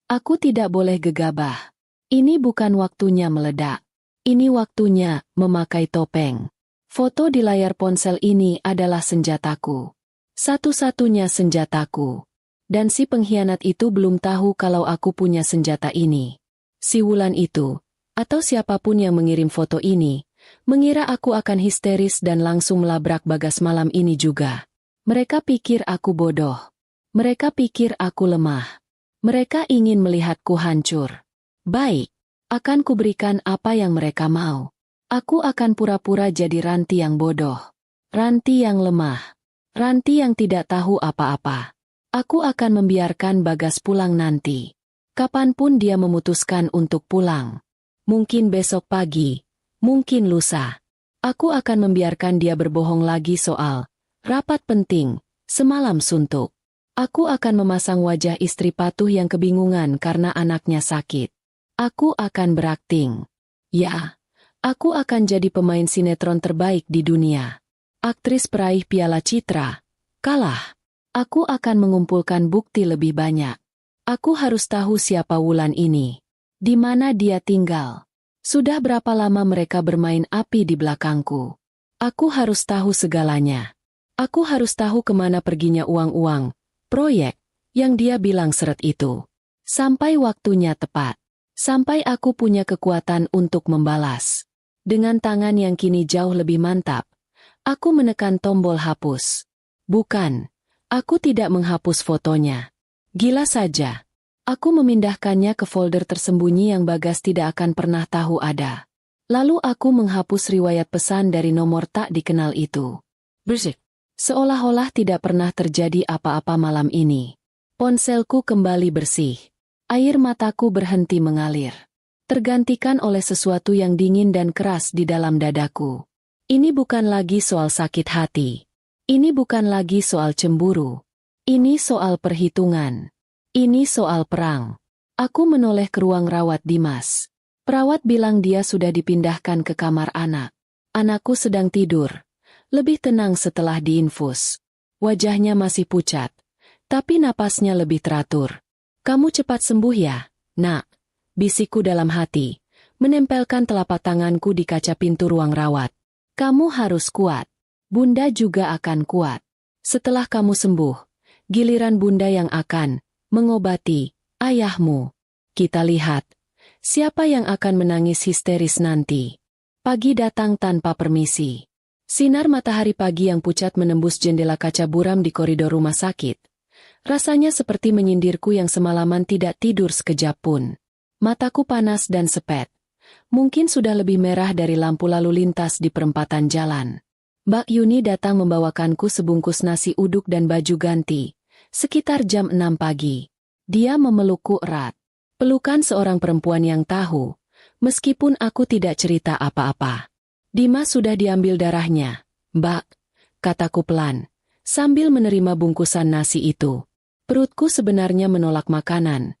Aku tidak boleh gegabah. Ini bukan waktunya meledak. Ini waktunya memakai topeng. Foto di layar ponsel ini adalah senjataku. Satu-satunya senjataku. Dan si pengkhianat itu belum tahu kalau aku punya senjata ini. Si Wulan itu, atau siapapun yang mengirim foto ini, mengira aku akan histeris dan langsung melabrak Bagas malam ini juga. Mereka pikir aku bodoh. Mereka pikir aku lemah. Mereka ingin melihatku hancur. Baik, akan kuberikan apa yang mereka mau. Aku akan pura-pura jadi Ranti yang bodoh. Ranti yang lemah. Ranti yang tidak tahu apa-apa. Aku akan membiarkan Bagas pulang nanti. Kapanpun dia memutuskan untuk pulang. Mungkin besok pagi. Mungkin lusa. Aku akan membiarkan dia berbohong lagi soal rapat penting, semalam suntuk. Aku akan memasang wajah istri patuh yang kebingungan karena anaknya sakit. Aku akan berakting. Ya, aku akan jadi pemain sinetron terbaik di dunia. Aktris peraih Piala Citra. Kalah. Aku akan mengumpulkan bukti lebih banyak. Aku harus tahu siapa Wulan ini. Di mana dia tinggal. Sudah berapa lama mereka bermain api di belakangku. Aku harus tahu segalanya. Aku harus tahu kemana perginya uang-uang, proyek, yang dia bilang seret itu. Sampai waktunya tepat. Sampai aku punya kekuatan untuk membalas. Dengan tangan yang kini jauh lebih mantap, aku menekan tombol hapus. Bukan. Aku tidak menghapus fotonya. Gila saja. Aku memindahkannya ke folder tersembunyi yang Bagas tidak akan pernah tahu ada. Lalu aku menghapus riwayat pesan dari nomor tak dikenal itu. Bersih. Seolah-olah tidak pernah terjadi apa-apa malam ini. Ponselku kembali bersih. Air mataku berhenti mengalir. Tergantikan oleh sesuatu yang dingin dan keras di dalam dadaku. Ini bukan lagi soal sakit hati. Ini bukan lagi soal cemburu. Ini soal perhitungan. Ini soal perang. Aku menoleh ke ruang rawat Dimas. Perawat bilang dia sudah dipindahkan ke kamar anak. Anakku sedang tidur. Lebih tenang setelah diinfus. Wajahnya masih pucat. Tapi napasnya lebih teratur. Kamu cepat sembuh ya, nak. Bisikku dalam hati. Menempelkan telapak tanganku di kaca pintu ruang rawat. Kamu harus kuat. Bunda juga akan kuat. Setelah kamu sembuh, giliran Bunda yang akan mengobati ayahmu. Kita lihat, siapa yang akan menangis histeris nanti. Pagi datang tanpa permisi. Sinar matahari pagi yang pucat menembus jendela kaca buram di koridor rumah sakit. Rasanya seperti menyindirku yang semalaman tidak tidur sekejap pun. Mataku panas dan sepet. Mungkin sudah lebih merah dari lampu lalu lintas di perempatan jalan. Mbak Yuni datang membawakanku sebungkus nasi uduk dan baju ganti. Sekitar jam 6 pagi. Dia memelukku erat. Pelukan seorang perempuan yang tahu. Meskipun aku tidak cerita apa-apa. Dimas sudah diambil darahnya. Mbak, kataku pelan. Sambil menerima bungkusan nasi itu. Perutku sebenarnya menolak makanan.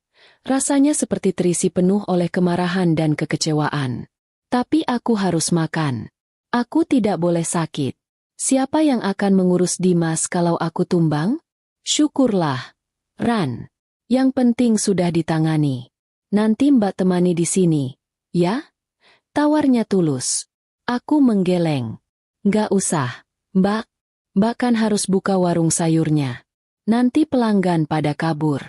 Rasanya seperti terisi penuh oleh kemarahan dan kekecewaan. Tapi aku harus makan. Aku tidak boleh sakit. Siapa yang akan mengurus Dimas kalau aku tumbang? Syukurlah, Ran. Yang penting sudah ditangani. Nanti Mbak temani di sini, ya? Tawarnya tulus. Aku menggeleng. Nggak usah, Mbak. Mbak kan harus buka warung sayurnya. Nanti pelanggan pada kabur.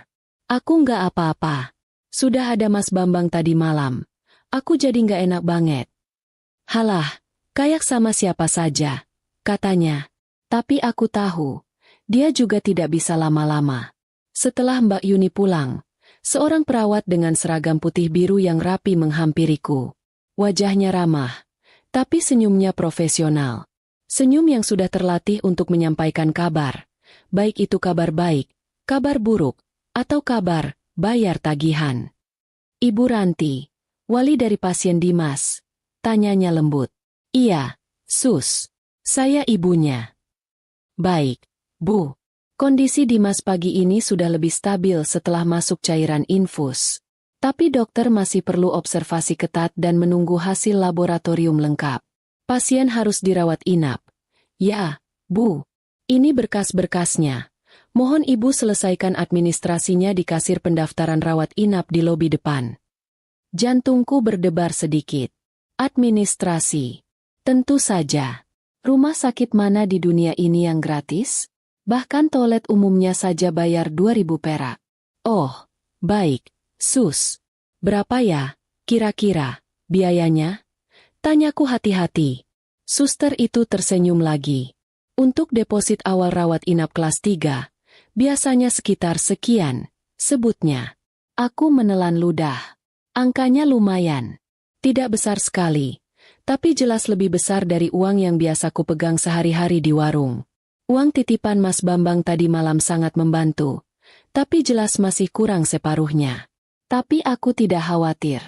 Aku nggak apa-apa. Sudah ada Mas Bambang tadi malam. Aku jadi nggak enak banget. Halah, kayak sama siapa saja, katanya. Tapi aku tahu, dia juga tidak bisa lama-lama. Setelah Mbak Yuni pulang, seorang perawat dengan seragam putih biru yang rapi menghampiriku. Wajahnya ramah, tapi senyumnya profesional. Senyum yang sudah terlatih untuk menyampaikan kabar. Baik itu kabar baik, kabar buruk, atau kabar bayar tagihan. Ibu Ranti, wali dari pasien Dimas, tanyanya lembut. Iya, Sus. Saya ibunya. Baik, Bu. Kondisi Dimas pagi ini sudah lebih stabil setelah masuk cairan infus. Tapi dokter masih perlu observasi ketat dan menunggu hasil laboratorium lengkap. Pasien harus dirawat inap. Ya, Bu. Ini berkas-berkasnya. Mohon Ibu selesaikan administrasinya di kasir pendaftaran rawat inap di lobi depan. Jantungku berdebar sedikit. Administrasi. Tentu saja. Rumah sakit mana di dunia ini yang gratis? Bahkan toilet umumnya saja bayar 2.000 perak. Oh, baik, Sus. Berapa ya, kira-kira, biayanya? Tanyaku hati-hati. Suster itu tersenyum lagi. Untuk deposit awal rawat inap kelas 3, biasanya sekitar sekian, sebutnya. Aku menelan ludah. Angkanya lumayan. Tidak besar sekali, tapi jelas lebih besar dari uang yang biasa ku pegang sehari-hari di warung. Uang titipan Mas Bambang tadi malam sangat membantu, tapi jelas masih kurang separuhnya. Tapi aku tidak khawatir.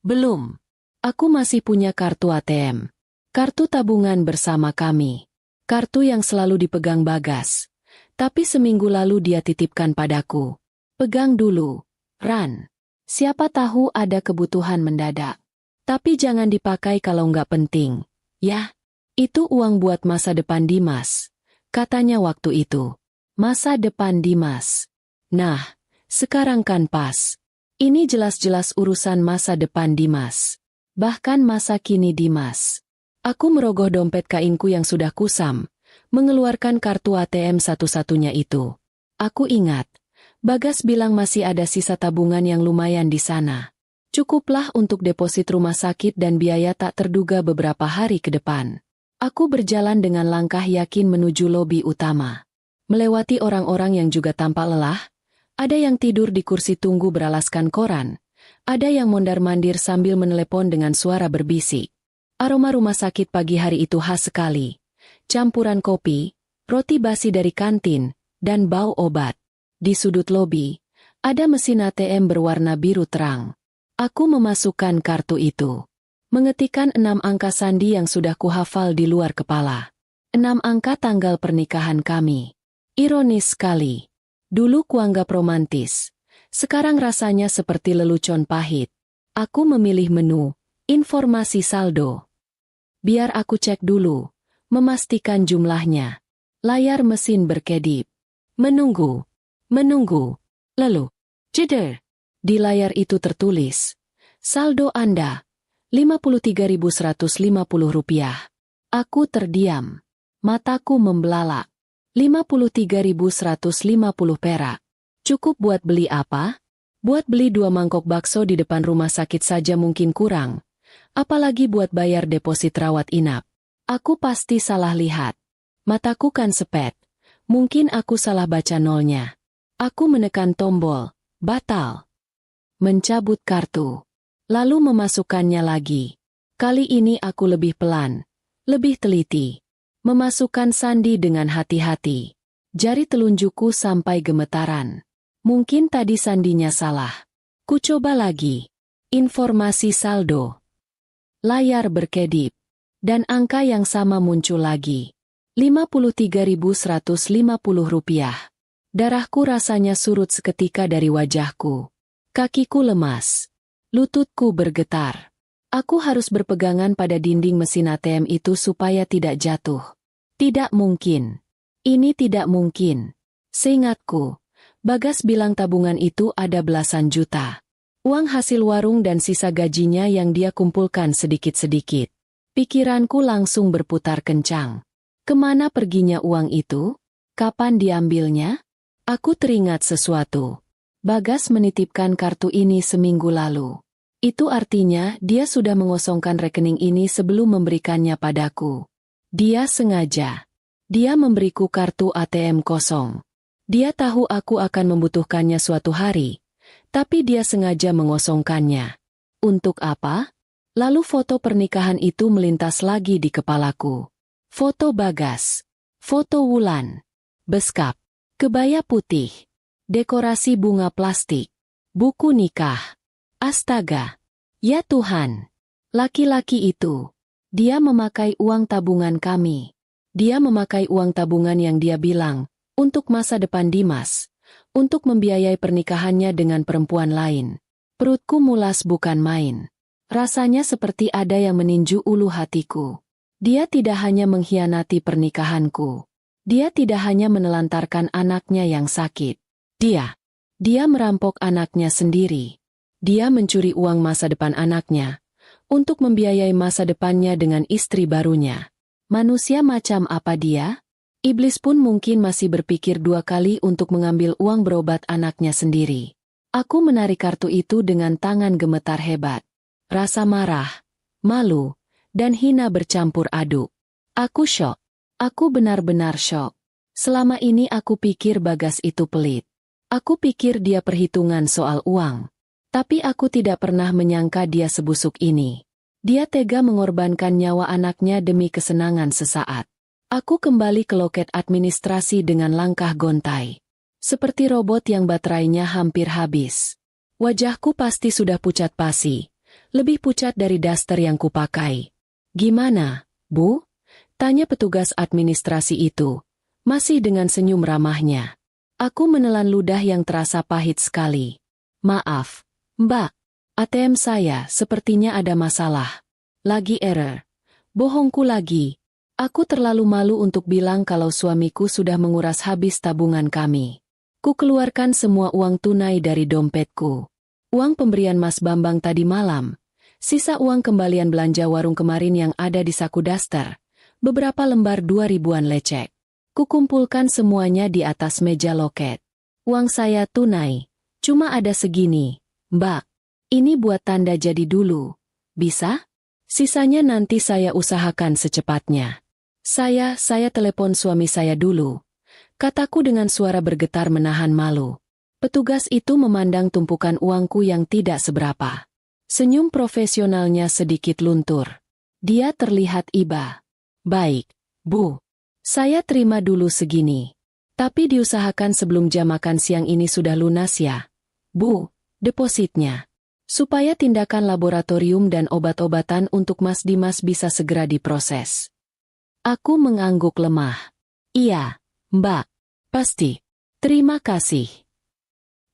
Belum. Aku masih punya kartu ATM. Kartu tabungan bersama kami. Kartu yang selalu dipegang Bagas. Tapi seminggu lalu dia titipkan padaku. Pegang dulu, Ran. Siapa tahu ada kebutuhan mendadak. Tapi jangan dipakai kalau nggak penting. Ya, itu uang buat masa depan Dimas. Katanya waktu itu. Masa depan Dimas. Nah, sekarang kan pas. Ini jelas-jelas urusan masa depan Dimas. Bahkan masa kini Dimas. Aku merogoh dompet kainku yang sudah kusam, mengeluarkan kartu ATM satu-satunya itu. Aku ingat, Bagas bilang masih ada sisa tabungan yang lumayan di sana. Cukuplah untuk deposit rumah sakit dan biaya tak terduga beberapa hari ke depan. Aku berjalan dengan langkah yakin menuju lobi utama. Melewati orang-orang yang juga tampak lelah, ada yang tidur di kursi tunggu beralaskan koran, ada yang mondar-mandir sambil menelepon dengan suara berbisik. Aroma rumah sakit pagi hari itu khas sekali. Campuran kopi, roti basi dari kantin, dan bau obat. Di sudut lobi, ada mesin ATM berwarna biru terang. Aku memasukkan kartu itu. Mengetikkan 6 angka sandi yang sudah kuhafal di luar kepala. 6 angka tanggal pernikahan kami. Ironis sekali. Dulu kuanggap romantis. Sekarang rasanya seperti lelucon pahit. Aku memilih menu, informasi saldo. Biar aku cek dulu, memastikan jumlahnya. Layar mesin berkedip. Menunggu. Lalu, jeder. Di layar itu tertulis, saldo Anda, Rp53.150. Aku terdiam. Mataku membelalak. 53.150 perak. Cukup buat beli apa? Buat beli 2 mangkok bakso di depan rumah sakit saja mungkin kurang. Apalagi buat bayar deposit rawat inap. Aku pasti salah lihat. Mataku kan sepet. Mungkin aku salah baca nolnya. Aku menekan tombol, batal. Mencabut kartu. Lalu memasukkannya lagi. Kali ini aku lebih pelan, lebih teliti. Memasukkan sandi dengan hati-hati. Jari telunjukku sampai gemetaran. Mungkin tadi sandinya salah. Ku coba lagi. Informasi saldo. Layar berkedip. Dan angka yang sama muncul lagi. Rp53.150. Darahku rasanya surut seketika dari wajahku. Kakiku lemas. Lututku bergetar. Aku harus berpegangan pada dinding mesin ATM itu supaya tidak jatuh. Tidak mungkin. Ini tidak mungkin. Seingatku, Bagas bilang tabungan itu ada belasan juta. Uang hasil warung dan sisa gajinya yang dia kumpulkan sedikit-sedikit. Pikiranku langsung berputar kencang. Kemana perginya uang itu? Kapan diambilnya? Aku teringat sesuatu. Bagas menitipkan kartu ini seminggu lalu. Itu artinya dia sudah mengosongkan rekening ini sebelum memberikannya padaku. Dia sengaja. Dia memberiku kartu ATM kosong. Dia tahu aku akan membutuhkannya suatu hari, tapi dia sengaja mengosongkannya. Untuk apa? Lalu foto pernikahan itu melintas lagi di kepalaku. Foto Bagas. Foto Wulan. Beskap. Kebaya putih. Dekorasi bunga plastik. Buku nikah. Astaga. Ya Tuhan. Laki-laki itu. Dia memakai uang tabungan kami. Dia memakai uang tabungan yang dia bilang, untuk masa depan Dimas. Untuk membiayai pernikahannya dengan perempuan lain. Perutku mulas bukan main. Rasanya seperti ada yang meninju ulu hatiku. Dia tidak hanya mengkhianati pernikahanku. Dia tidak hanya menelantarkan anaknya yang sakit. Dia merampok anaknya sendiri. Dia mencuri uang masa depan anaknya untuk membiayai masa depannya dengan istri barunya. Manusia macam apa dia? Iblis pun mungkin masih berpikir dua kali untuk mengambil uang berobat anaknya sendiri. Aku menarik kartu itu dengan tangan gemetar hebat. Rasa marah, malu, dan hina bercampur aduk. Aku syok. Aku benar-benar syok. Selama ini aku pikir Bagas itu pelit. Aku pikir dia perhitungan soal uang. Tapi aku tidak pernah menyangka dia sebusuk ini. Dia tega mengorbankan nyawa anaknya demi kesenangan sesaat. Aku kembali ke loket administrasi dengan langkah gontai. Seperti robot yang baterainya hampir habis. Wajahku pasti sudah pucat pasi. Lebih pucat dari daster yang kupakai. Gimana, Bu? Tanya petugas administrasi itu. Masih dengan senyum ramahnya. Aku menelan ludah yang terasa pahit sekali. Maaf, Mbak. ATM saya sepertinya ada masalah. Lagi error. Bohongku lagi. Aku terlalu malu untuk bilang kalau suamiku sudah menguras habis tabungan kami. Ku keluarkan semua uang tunai dari dompetku. Uang pemberian Mas Bambang tadi malam. Sisa uang kembalian belanja warung kemarin yang ada di saku daster. Beberapa lembar 2000-an lecek. Kukumpulkan semuanya di atas meja loket. Uang saya tunai. Cuma ada segini, Mbak. Ini buat tanda jadi dulu. Bisa? Sisanya nanti saya usahakan secepatnya. Saya telepon suami saya dulu. Kataku dengan suara bergetar menahan malu. Petugas itu memandang tumpukan uangku yang tidak seberapa. Senyum profesionalnya sedikit luntur. Dia terlihat iba. Baik, Bu. Saya terima dulu segini. Tapi diusahakan sebelum jam makan siang ini sudah lunas ya. Bu, depositnya. Supaya tindakan laboratorium dan obat-obatan untuk Mas Dimas bisa segera diproses. Aku mengangguk lemah. Iya, Mbak. Pasti. Terima kasih.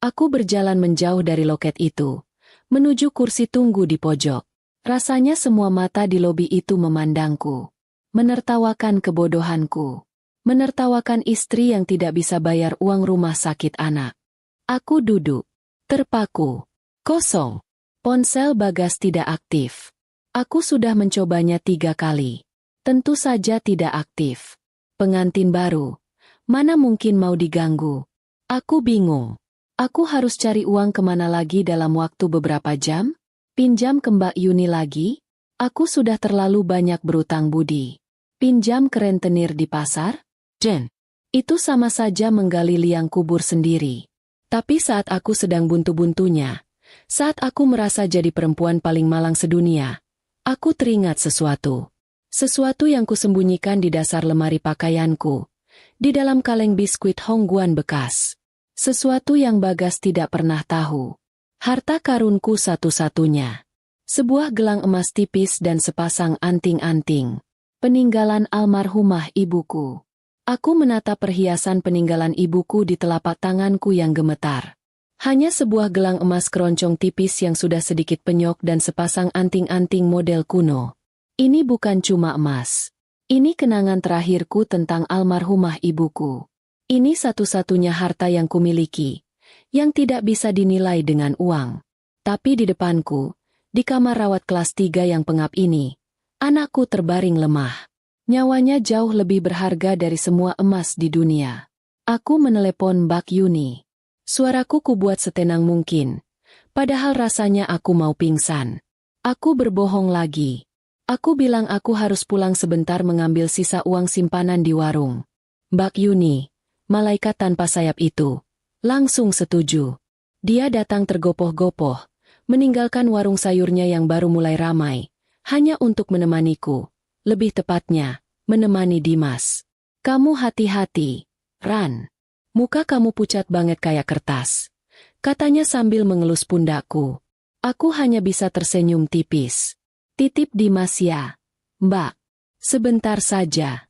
Aku berjalan menjauh dari loket itu. Menuju kursi tunggu di pojok. Rasanya semua mata di lobi itu memandangku. Menertawakan kebodohanku. Menertawakan istri yang tidak bisa bayar uang rumah sakit anak. Aku duduk. Terpaku. Kosong. Ponsel Bagas tidak aktif. Aku sudah mencobanya 3 kali. Tentu saja tidak aktif. Pengantin baru. Mana mungkin mau diganggu. Aku bingung. Aku harus cari uang kemana lagi dalam waktu beberapa jam? Pinjam ke Mbak Yuni lagi? Aku sudah terlalu banyak berutang budi. Pinjam ke rentenir di pasar? Itu sama saja menggali liang kubur sendiri. Tapi saat aku sedang buntu-buntunya, saat aku merasa jadi perempuan paling malang sedunia, aku teringat sesuatu. Sesuatu yang kusembunyikan di dasar lemari pakaianku, di dalam kaleng biskuit Hongguan bekas. Sesuatu yang Bagas tidak pernah tahu. Harta karunku satu-satunya. Sebuah gelang emas tipis dan sepasang anting-anting. Peninggalan almarhumah ibuku. Aku menatap perhiasan peninggalan ibuku di telapak tanganku yang gemetar. Hanya sebuah gelang emas keroncong tipis yang sudah sedikit penyok dan sepasang anting-anting model kuno. Ini bukan cuma emas. Ini kenangan terakhirku tentang almarhumah ibuku. Ini satu-satunya harta yang kumiliki, yang tidak bisa dinilai dengan uang. Tapi di depanku, di kamar rawat kelas 3 yang pengap ini, anakku terbaring lemah. Nyawanya jauh lebih berharga dari semua emas di dunia. Aku menelepon Mbak Yuni. Suaraku kubuat setenang mungkin, padahal rasanya aku mau pingsan. Aku berbohong lagi. Aku bilang aku harus pulang sebentar mengambil sisa uang simpanan di warung. Mbak Yuni, malaikat tanpa sayap itu, langsung setuju. Dia datang tergopoh-gopoh, meninggalkan warung sayurnya yang baru mulai ramai, hanya untuk menemaniku, lebih tepatnya, menemani Dimas. Kamu hati-hati, Ran. Muka kamu pucat banget kayak kertas, katanya sambil mengelus pundakku. Aku hanya bisa tersenyum tipis. Titip Dimas ya, Mbak. Sebentar saja.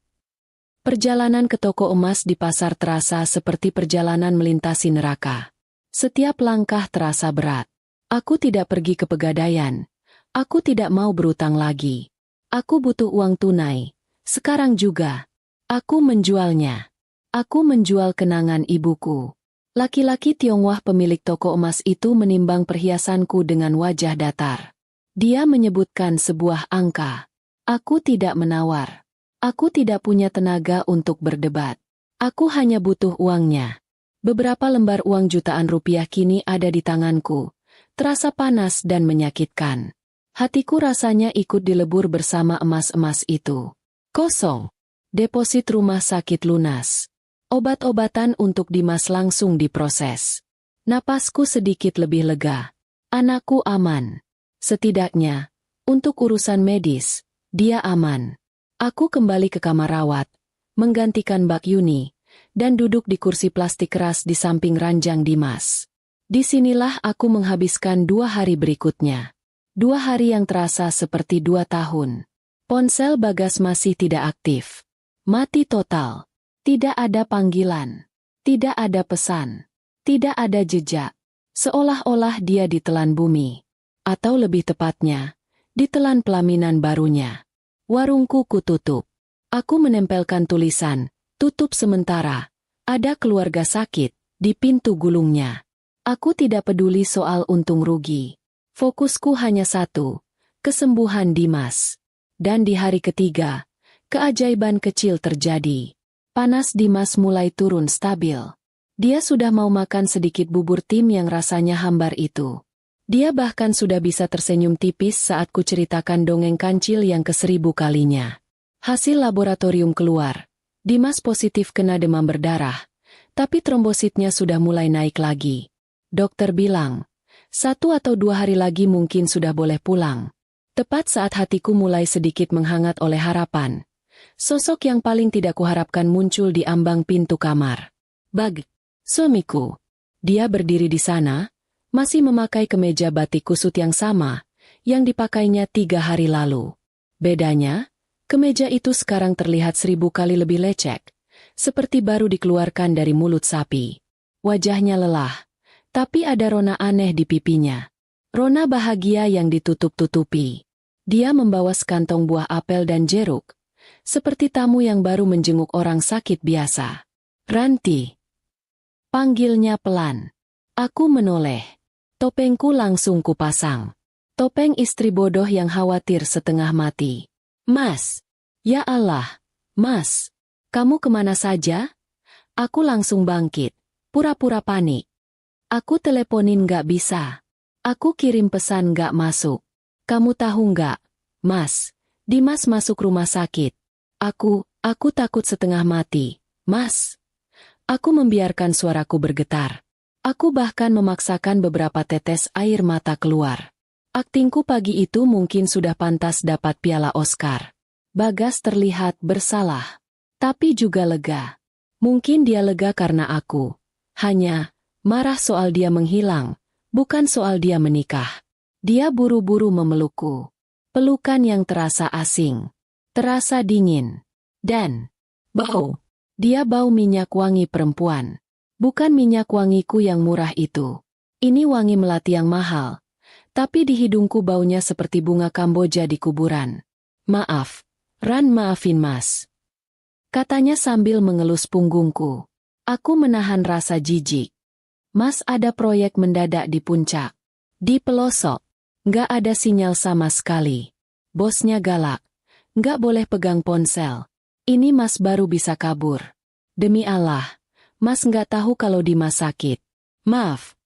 Perjalanan ke toko emas di pasar terasa seperti perjalanan melintasi neraka. Setiap langkah terasa berat. Aku tidak pergi ke Pegadaian. Aku tidak mau berutang lagi. Aku butuh uang tunai. Sekarang juga. Aku menjualnya. Aku menjual kenangan ibuku. Laki-laki Tionghoa pemilik toko emas itu menimbang perhiasanku dengan wajah datar. Dia menyebutkan sebuah angka. Aku tidak menawar. Aku tidak punya tenaga untuk berdebat. Aku hanya butuh uangnya. Beberapa lembar uang jutaan rupiah kini ada di tanganku. Terasa panas dan menyakitkan. Hatiku rasanya ikut dilebur bersama emas-emas itu. Kosong. Deposit rumah sakit lunas. Obat-obatan untuk Dimas langsung diproses. Napasku sedikit lebih lega. Anakku aman. Setidaknya, untuk urusan medis, dia aman. Aku kembali ke kamar rawat, menggantikan Mbak Yuni, dan duduk di kursi plastik keras di samping ranjang Dimas. Disinilah aku menghabiskan 2 hari berikutnya. 2 hari yang terasa seperti 2 tahun. Ponsel Bagas masih tidak aktif. Mati total. Tidak ada panggilan. Tidak ada pesan. Tidak ada jejak. Seolah-olah dia ditelan bumi. Atau lebih tepatnya, ditelan pelaminan barunya. Warungku kututup. Aku menempelkan tulisan, tutup sementara. Ada keluarga sakit, di pintu gulungnya. Aku tidak peduli soal untung rugi. Fokusku hanya satu, kesembuhan Dimas. Dan di hari ketiga, keajaiban kecil terjadi. Panas Dimas mulai turun stabil. Dia sudah mau makan sedikit bubur tim yang rasanya hambar itu. Dia bahkan sudah bisa tersenyum tipis saat ku ceritakan dongeng kancil yang ke-1000 kalinya. Hasil laboratorium keluar. Dimas positif kena demam berdarah, tapi trombositnya sudah mulai naik lagi. Dokter bilang, 1 atau 2 hari lagi mungkin sudah boleh pulang. Tepat saat hatiku mulai sedikit menghangat oleh harapan, sosok yang paling tidak kuharapkan muncul di ambang pintu kamar. Bag, suamiku. Dia berdiri di sana, masih memakai kemeja batik kusut yang sama, yang dipakainya 3 hari lalu. Bedanya, kemeja itu sekarang terlihat 1000 kali lebih lecek, seperti baru dikeluarkan dari mulut sapi. Wajahnya lelah, tapi ada rona aneh di pipinya. Rona bahagia yang ditutup-tutupi. Dia membawa sekantong buah apel dan jeruk, seperti tamu yang baru menjenguk orang sakit biasa. Ranti. Panggilnya pelan. Aku menoleh. Topengku langsung kupasang. Topeng istri bodoh yang khawatir setengah mati. Mas. Ya Allah. Mas. Kamu kemana saja? Aku langsung bangkit. Pura-pura panik. Aku teleponin gak bisa. Aku kirim pesan gak masuk. Kamu tahu gak, Mas? Dimas masuk rumah sakit. Aku takut setengah mati. Mas. Aku membiarkan suaraku bergetar. Aku bahkan memaksakan beberapa tetes air mata keluar. Aktingku pagi itu mungkin sudah pantas dapat piala Oscar. Bagas terlihat bersalah, tapi juga lega. Mungkin dia lega karena aku hanya marah soal dia menghilang, bukan soal dia menikah. Dia buru-buru memelukku. Pelukan yang terasa asing, terasa dingin, dan bau. Dia bau minyak wangi perempuan. Bukan minyak wangiku yang murah itu. Ini wangi melati yang mahal. Tapi di hidungku baunya seperti bunga Kamboja di kuburan. Maaf, Ran, maafin Mas. Katanya sambil mengelus punggungku. Aku menahan rasa jijik. Mas, ada proyek mendadak di puncak. Di pelosok. Nggak ada sinyal sama sekali. Bosnya galak. Nggak boleh pegang ponsel. Ini Mas baru bisa kabur. Demi Allah, Mas nggak tahu kalau Dimas sakit. Maaf.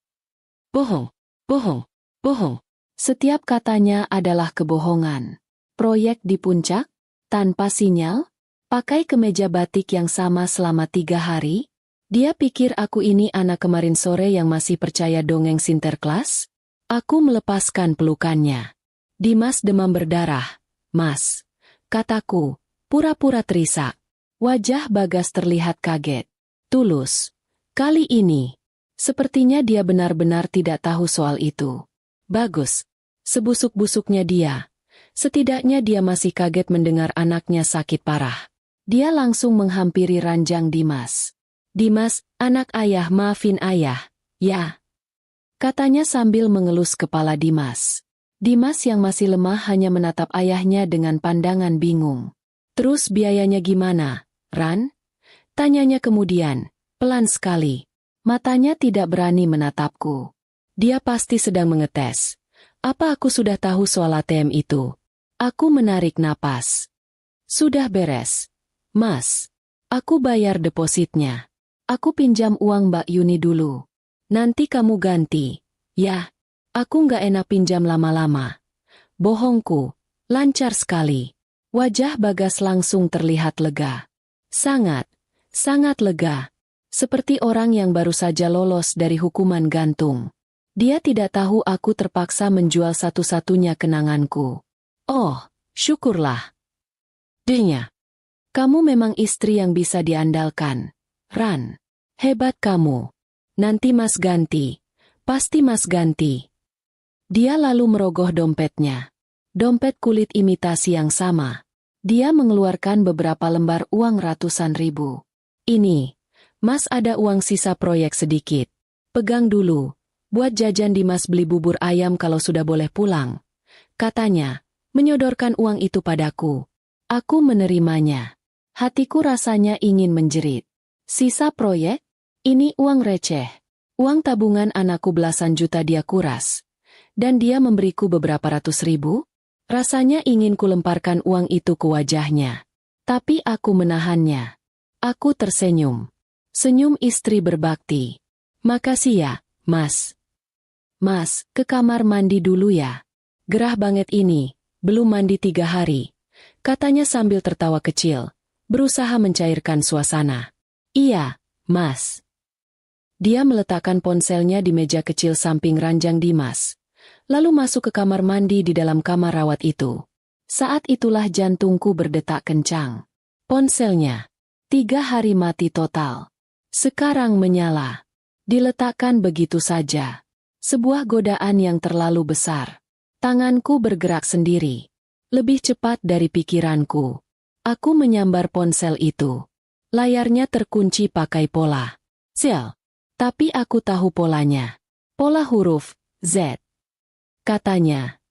Bohong, bohong, bohong. Setiap katanya adalah kebohongan. Proyek di puncak? Tanpa sinyal? Pakai kemeja batik yang sama selama 3 hari? Dia pikir aku ini anak kemarin sore yang masih percaya dongeng Sinterklas? Aku melepaskan pelukannya. Dimas demam berdarah. Mas, kataku, pura-pura terisak. Wajah Bagas terlihat kaget. Tulus. Kali ini, sepertinya dia benar-benar tidak tahu soal itu. Bagus. Sebusuk-busuknya dia. Setidaknya dia masih kaget mendengar anaknya sakit parah. Dia langsung menghampiri ranjang Dimas. Dimas, anak ayah, maafin ayah. Ya. Katanya sambil mengelus kepala Dimas. Dimas yang masih lemah hanya menatap ayahnya dengan pandangan bingung. Terus biayanya gimana, Ran? Tanyanya kemudian, pelan sekali. Matanya tidak berani menatapku. Dia pasti sedang mengetes. Apa aku sudah tahu soal ATM itu? Aku menarik napas. Sudah beres. Mas, aku bayar depositnya. Aku pinjam uang Mbak Yuni dulu. Nanti kamu ganti. Ya, aku nggak enak pinjam lama-lama. Bohongku, lancar sekali. Wajah Bagas langsung terlihat lega. Sangat, sangat lega. Seperti orang yang baru saja lolos dari hukuman gantung. Dia tidak tahu aku terpaksa menjual satu-satunya kenanganku. Oh, syukurlah. Denya, kamu memang istri yang bisa diandalkan. Ran, hebat kamu. Nanti Mas ganti. Pasti Mas ganti. Dia lalu merogoh dompetnya. Dompet kulit imitasi yang sama. Dia mengeluarkan beberapa lembar uang ratusan ribu. Ini, Mas, ada uang sisa proyek sedikit. Pegang dulu. Buat jajan Dimas beli bubur ayam kalau sudah boleh pulang. Katanya, menyodorkan uang itu padaku. Aku menerimanya. Hatiku rasanya ingin menjerit. Sisa proyek? Ini uang receh. Uang tabungan anakku belasan juta dia kuras. Dan dia memberiku beberapa ratus ribu? Rasanya ingin kulemparkan uang itu ke wajahnya. Tapi aku menahannya. Aku tersenyum. Senyum istri berbakti. Makasih ya, Mas. Mas, ke kamar mandi dulu ya. Gerah banget ini, belum mandi 3 hari. Katanya sambil tertawa kecil, berusaha mencairkan suasana. Iya, Mas. Dia meletakkan ponselnya di meja kecil samping ranjang Dimas. Lalu masuk ke kamar mandi di dalam kamar rawat itu. Saat itulah jantungku berdetak kencang. Ponselnya. 3 hari mati total. Sekarang menyala. Diletakkan begitu saja. Sebuah godaan yang terlalu besar. Tanganku bergerak sendiri. Lebih cepat dari pikiranku. Aku menyambar ponsel itu. Layarnya terkunci pakai pola. Sel. Tapi aku tahu polanya. Pola huruf Z. Katanya.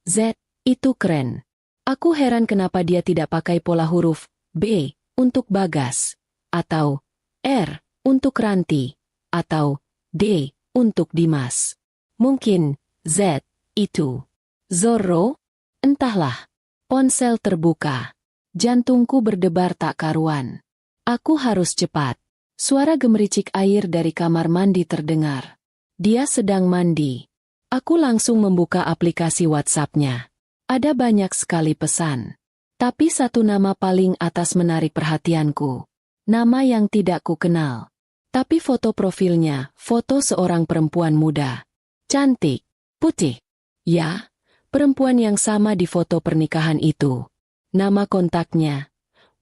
Z, itu keren. Aku heran kenapa dia tidak pakai pola huruf B untuk Bagas. Atau R untuk Ranti. Atau D untuk Dimas. Mungkin Z itu Zorro? Entahlah. Ponsel terbuka. Jantungku berdebar tak karuan. Aku harus cepat. Suara gemericik air dari kamar mandi terdengar. Dia sedang mandi. Aku langsung membuka aplikasi WhatsApp-nya. Ada banyak sekali pesan. Tapi satu nama paling atas menarik perhatianku. Nama yang tidak kukenal. Tapi foto profilnya, foto seorang perempuan muda. Cantik, putih. Ya, perempuan yang sama di foto pernikahan itu. Nama kontaknya,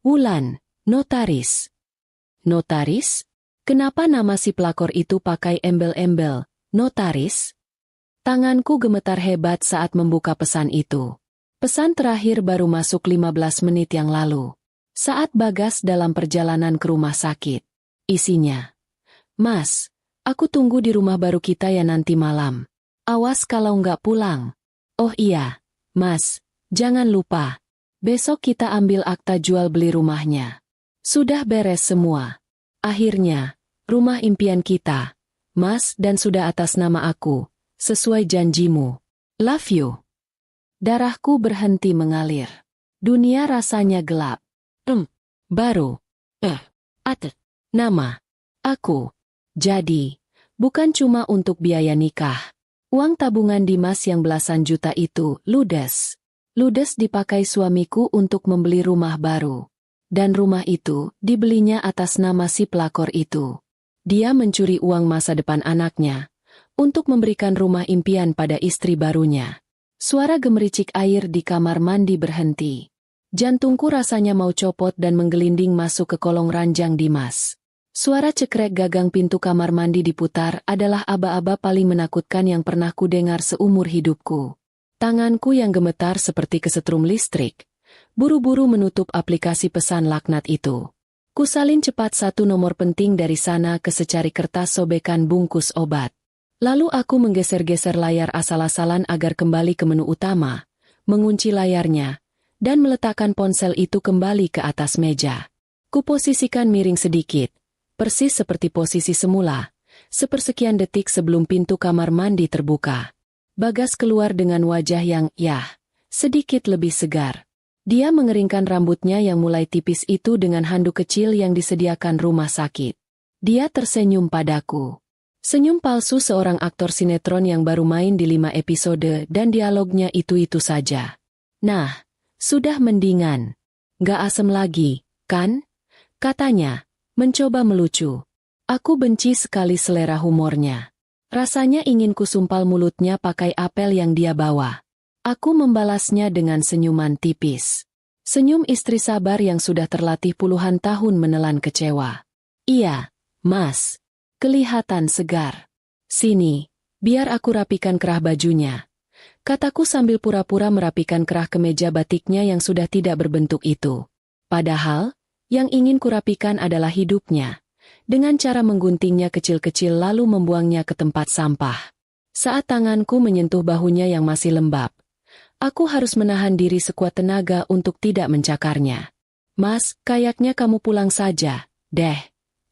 Wulan, notaris. Notaris? Kenapa nama si pelakor itu pakai embel-embel, notaris? Tanganku gemetar hebat saat membuka pesan itu. Pesan terakhir baru masuk 15 menit yang lalu. Saat Bagas dalam perjalanan ke rumah sakit. Isinya, Mas, Aku tunggu di rumah baru kita ya nanti malam. Awas kalau nggak pulang. Oh iya, Mas, jangan lupa. Besok kita ambil akta jual beli rumahnya. Sudah beres semua. Akhirnya, rumah impian kita, Mas, dan sudah atas nama aku, sesuai janjimu. Love you. Darahku berhenti mengalir. Dunia rasanya gelap. Baru. Nama. Aku. Jadi, bukan cuma untuk biaya nikah. Uang tabungan Dimas yang belasan juta itu ludes. Ludes dipakai suamiku untuk membeli rumah baru. Dan rumah itu dibelinya atas nama si pelakor itu. Dia mencuri uang masa depan anaknya untuk memberikan rumah impian pada istri barunya. Suara gemericik air di kamar mandi berhenti. Jantungku rasanya mau copot dan menggelinding masuk ke kolong ranjang Dimas. Suara cekrek gagang pintu kamar mandi diputar adalah aba-aba paling menakutkan yang pernah kudengar seumur hidupku. Tanganku yang gemetar seperti kesetrum listrik, buru-buru menutup aplikasi pesan laknat itu. Kusalin cepat satu nomor penting dari sana ke secari kertas sobekan bungkus obat. Lalu aku menggeser-geser layar asal-asalan agar kembali ke menu utama, mengunci layarnya, dan meletakkan ponsel itu kembali ke atas meja. Kuposisikan miring sedikit, persis seperti posisi semula, sepersekian detik sebelum pintu kamar mandi terbuka. Bagas keluar dengan wajah yang, sedikit lebih segar. Dia mengeringkan rambutnya yang mulai tipis itu dengan handuk kecil yang disediakan rumah sakit. Dia tersenyum padaku. Senyum palsu seorang aktor sinetron yang baru main di 5 episode dan dialognya itu-itu saja. Nah, sudah mendingan. Gak asem lagi, kan? Katanya, mencoba melucu. Aku benci sekali selera humornya. Rasanya ingin kusumpal mulutnya pakai apel yang dia bawa. Aku membalasnya dengan senyuman tipis. Senyum istri sabar yang sudah terlatih puluhan tahun menelan kecewa. Iya, Mas. Kelihatan segar. Sini, biar aku rapikan kerah bajunya. Kataku sambil pura-pura merapikan kerah kemeja batiknya yang sudah tidak berbentuk itu. Padahal, yang ingin kurapikan adalah hidupnya. Dengan cara mengguntingnya kecil-kecil lalu membuangnya ke tempat sampah. Saat tanganku menyentuh bahunya yang masih lembab, aku harus menahan diri sekuat tenaga untuk tidak mencakarnya. Mas, kayaknya kamu pulang saja, deh,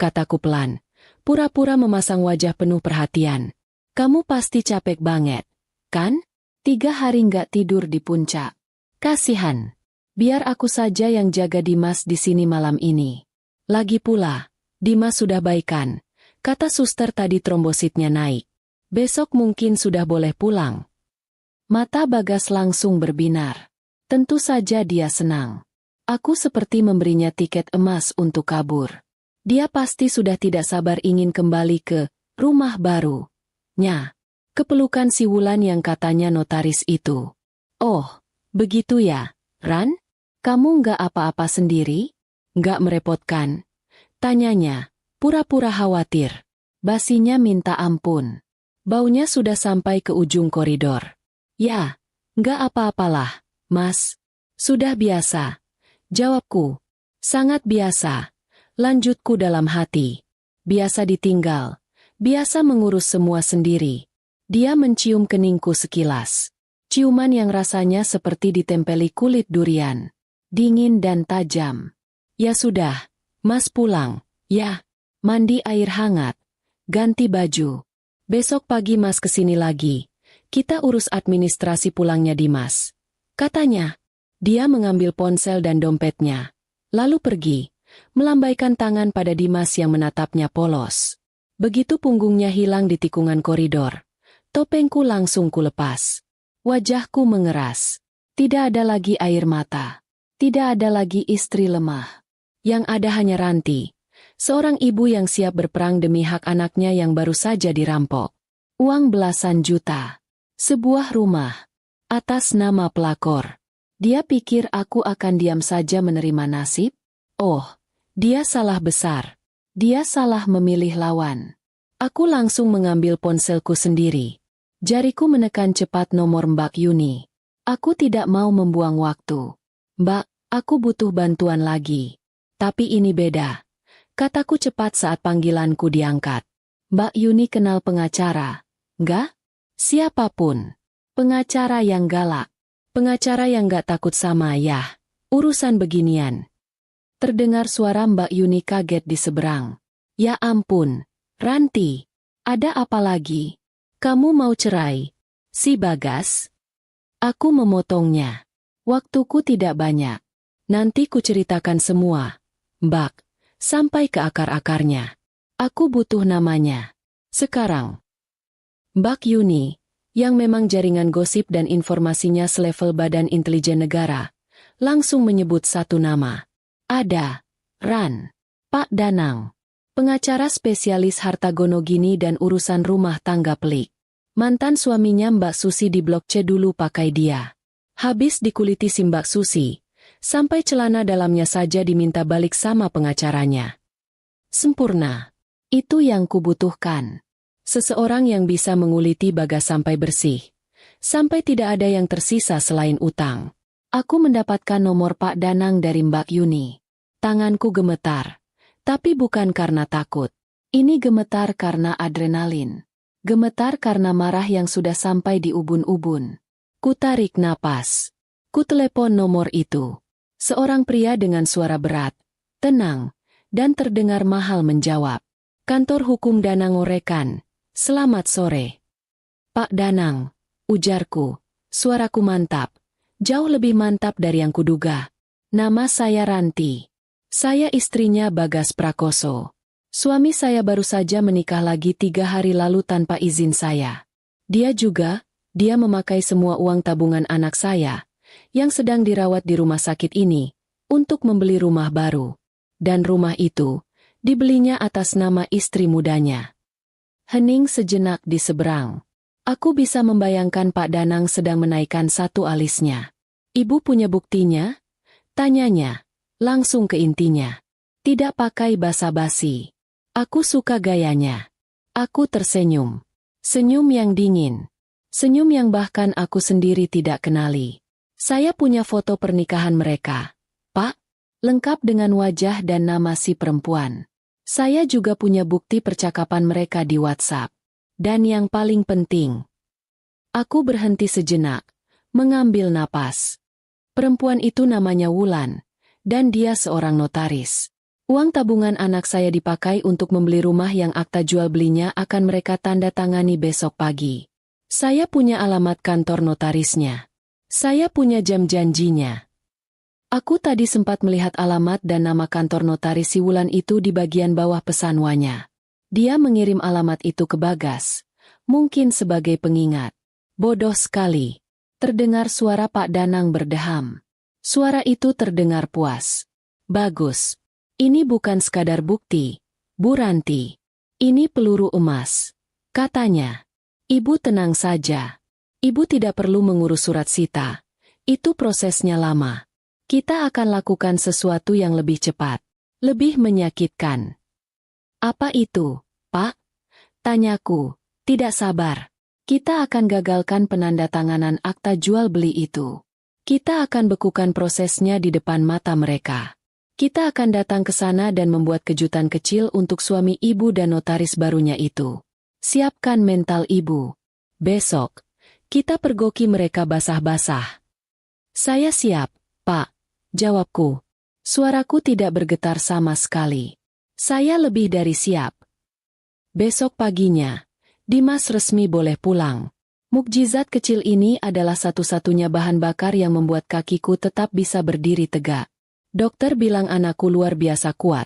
kataku pelan. Pura-pura memasang wajah penuh perhatian. Kamu pasti capek banget, kan? 3 hari nggak tidur di puncak. Kasihan. Biar aku saja yang jaga Dimas di sini malam ini. Lagi pula, Dimas sudah baikan. Kata suster tadi trombositnya naik. Besok mungkin sudah boleh pulang. Mata Bagas langsung berbinar. Tentu saja dia senang. Aku seperti memberinya tiket emas untuk kabur. Dia pasti sudah tidak sabar ingin kembali ke rumah baru. Kepelukan si Wulan yang katanya notaris itu. Oh, begitu ya, Ran? Kamu nggak apa-apa sendiri? Nggak merepotkan? Tanyanya, pura-pura khawatir. Basinya minta ampun. Baunya sudah sampai ke ujung koridor. Ya, nggak apa-apalah, Mas. Sudah biasa. Jawabku. Sangat biasa. Lanjutku dalam hati. Biasa ditinggal. Biasa mengurus semua sendiri. Dia mencium keningku sekilas. Ciuman yang rasanya seperti ditempeli kulit durian. Dingin dan tajam. Ya sudah, Mas pulang. Ya, mandi air hangat. Ganti baju. Besok pagi Mas kesini lagi. Kita urus administrasi pulangnya Dimas. Katanya. Dia mengambil ponsel dan dompetnya. Lalu pergi. Melambaikan tangan pada Dimas yang menatapnya polos. Begitu punggungnya hilang di tikungan koridor, topengku langsung kulepas. Wajahku mengeras. Tidak ada lagi air mata. Tidak ada lagi istri lemah. Yang ada hanya Ranti, seorang ibu yang siap berperang demi hak anaknya yang baru saja dirampok. Uang belasan juta. Sebuah rumah. Atas nama pelakor. Dia pikir aku akan diam saja menerima nasib? Oh, dia salah besar. Dia salah memilih lawan. Aku langsung mengambil ponselku sendiri. Jariku menekan cepat nomor Mbak Yuni. Aku tidak mau membuang waktu. Mbak, aku butuh bantuan lagi. Tapi ini beda. Kataku cepat saat panggilanku diangkat. Mbak Yuni kenal pengacara? Enggak? Siapapun. Pengacara yang galak. Pengacara yang gak takut sama ayah. Urusan beginian. Terdengar suara Mbak Yuni kaget di seberang. Ya ampun, Ranti. Ada apa lagi? Kamu mau cerai? Si Bagas? Aku memotongnya. Waktuku tidak banyak. Nanti kuceritakan semua, Mbak, sampai ke akar-akarnya. Aku butuh namanya. Sekarang. Mbak Yuni, yang memang jaringan gosip dan informasinya selevel Badan Intelijen Negara, langsung menyebut satu nama. Ada, Ran, Pak Danang. Pengacara spesialis harta gono gini dan urusan rumah tangga pelik. Mantan suaminya Mbak Susi di Blok C dulu pakai dia. Habis dikuliti si Mbak Susi, sampai celana dalamnya saja diminta balik sama pengacaranya. Sempurna. Itu yang kubutuhkan. Seseorang yang bisa menguliti Bagas sampai bersih. Sampai tidak ada yang tersisa selain utang. Aku mendapatkan nomor Pak Danang dari Mbak Yuni. Tanganku gemetar. Tapi bukan karena takut. Ini gemetar karena adrenalin. Gemetar karena marah yang sudah sampai di ubun-ubun. Ku tarik napas. Ku telepon nomor itu. Seorang pria dengan suara berat, tenang, dan terdengar mahal menjawab. Kantor Hukum Danang Orekan. Selamat sore. Pak Danang, ujarku. Suaraku mantap. Jauh lebih mantap dari yang kuduga. Nama saya Ranti. Saya istrinya Bagas Prakoso. Suami saya baru saja menikah lagi 3 hari lalu tanpa izin saya. Dia memakai semua uang tabungan anak saya, yang sedang dirawat di rumah sakit ini, untuk membeli rumah baru. Dan rumah itu, dibelinya atas nama istri mudanya. Hening sejenak di seberang. Aku bisa membayangkan Pak Danang sedang menaikkan satu alisnya. Ibu punya buktinya? Tanyanya. Langsung ke intinya. Tidak pakai basa-basi. Aku suka gayanya. Aku tersenyum. Senyum yang dingin. Senyum yang bahkan aku sendiri tidak kenali. Saya punya foto pernikahan mereka, Pak, lengkap dengan wajah dan nama si perempuan. Saya juga punya bukti percakapan mereka di WhatsApp. Dan yang paling penting, aku berhenti sejenak, mengambil napas. Perempuan itu namanya Wulan. Dan dia seorang notaris. Uang tabungan anak saya dipakai untuk membeli rumah yang akta jual belinya akan mereka tanda tangani besok pagi. Saya punya alamat kantor notarisnya. Saya punya jam janjinya. Aku tadi sempat melihat alamat dan nama kantor notaris si Wulan itu di bagian bawah pesan WA-nya. Dia mengirim alamat itu ke Bagas. Mungkin sebagai pengingat. Bodoh sekali. Terdengar suara Pak Danang berdeham. Suara itu terdengar puas. Bagus. Ini bukan sekadar bukti, Bu Ranti. Ini peluru emas. Katanya. Ibu tenang saja. Ibu tidak perlu mengurus surat sita. Itu prosesnya lama. Kita akan lakukan sesuatu yang lebih cepat. Lebih menyakitkan. Apa itu, Pak? Tanyaku. Tidak sabar. Kita akan gagalkan penandatanganan akta jual beli itu. Kita akan bekukan prosesnya di depan mata mereka. Kita akan datang ke sana dan membuat kejutan kecil untuk suami ibu dan notaris barunya itu. Siapkan mental ibu. Besok, kita pergoki mereka basah-basah. Saya siap, Pak. Jawabku. Suaraku tidak bergetar sama sekali. Saya lebih dari siap. Besok paginya, Dimas resmi boleh pulang. Mukjizat kecil ini adalah satu-satunya bahan bakar yang membuat kakiku tetap bisa berdiri tegak. Dokter bilang anakku luar biasa kuat.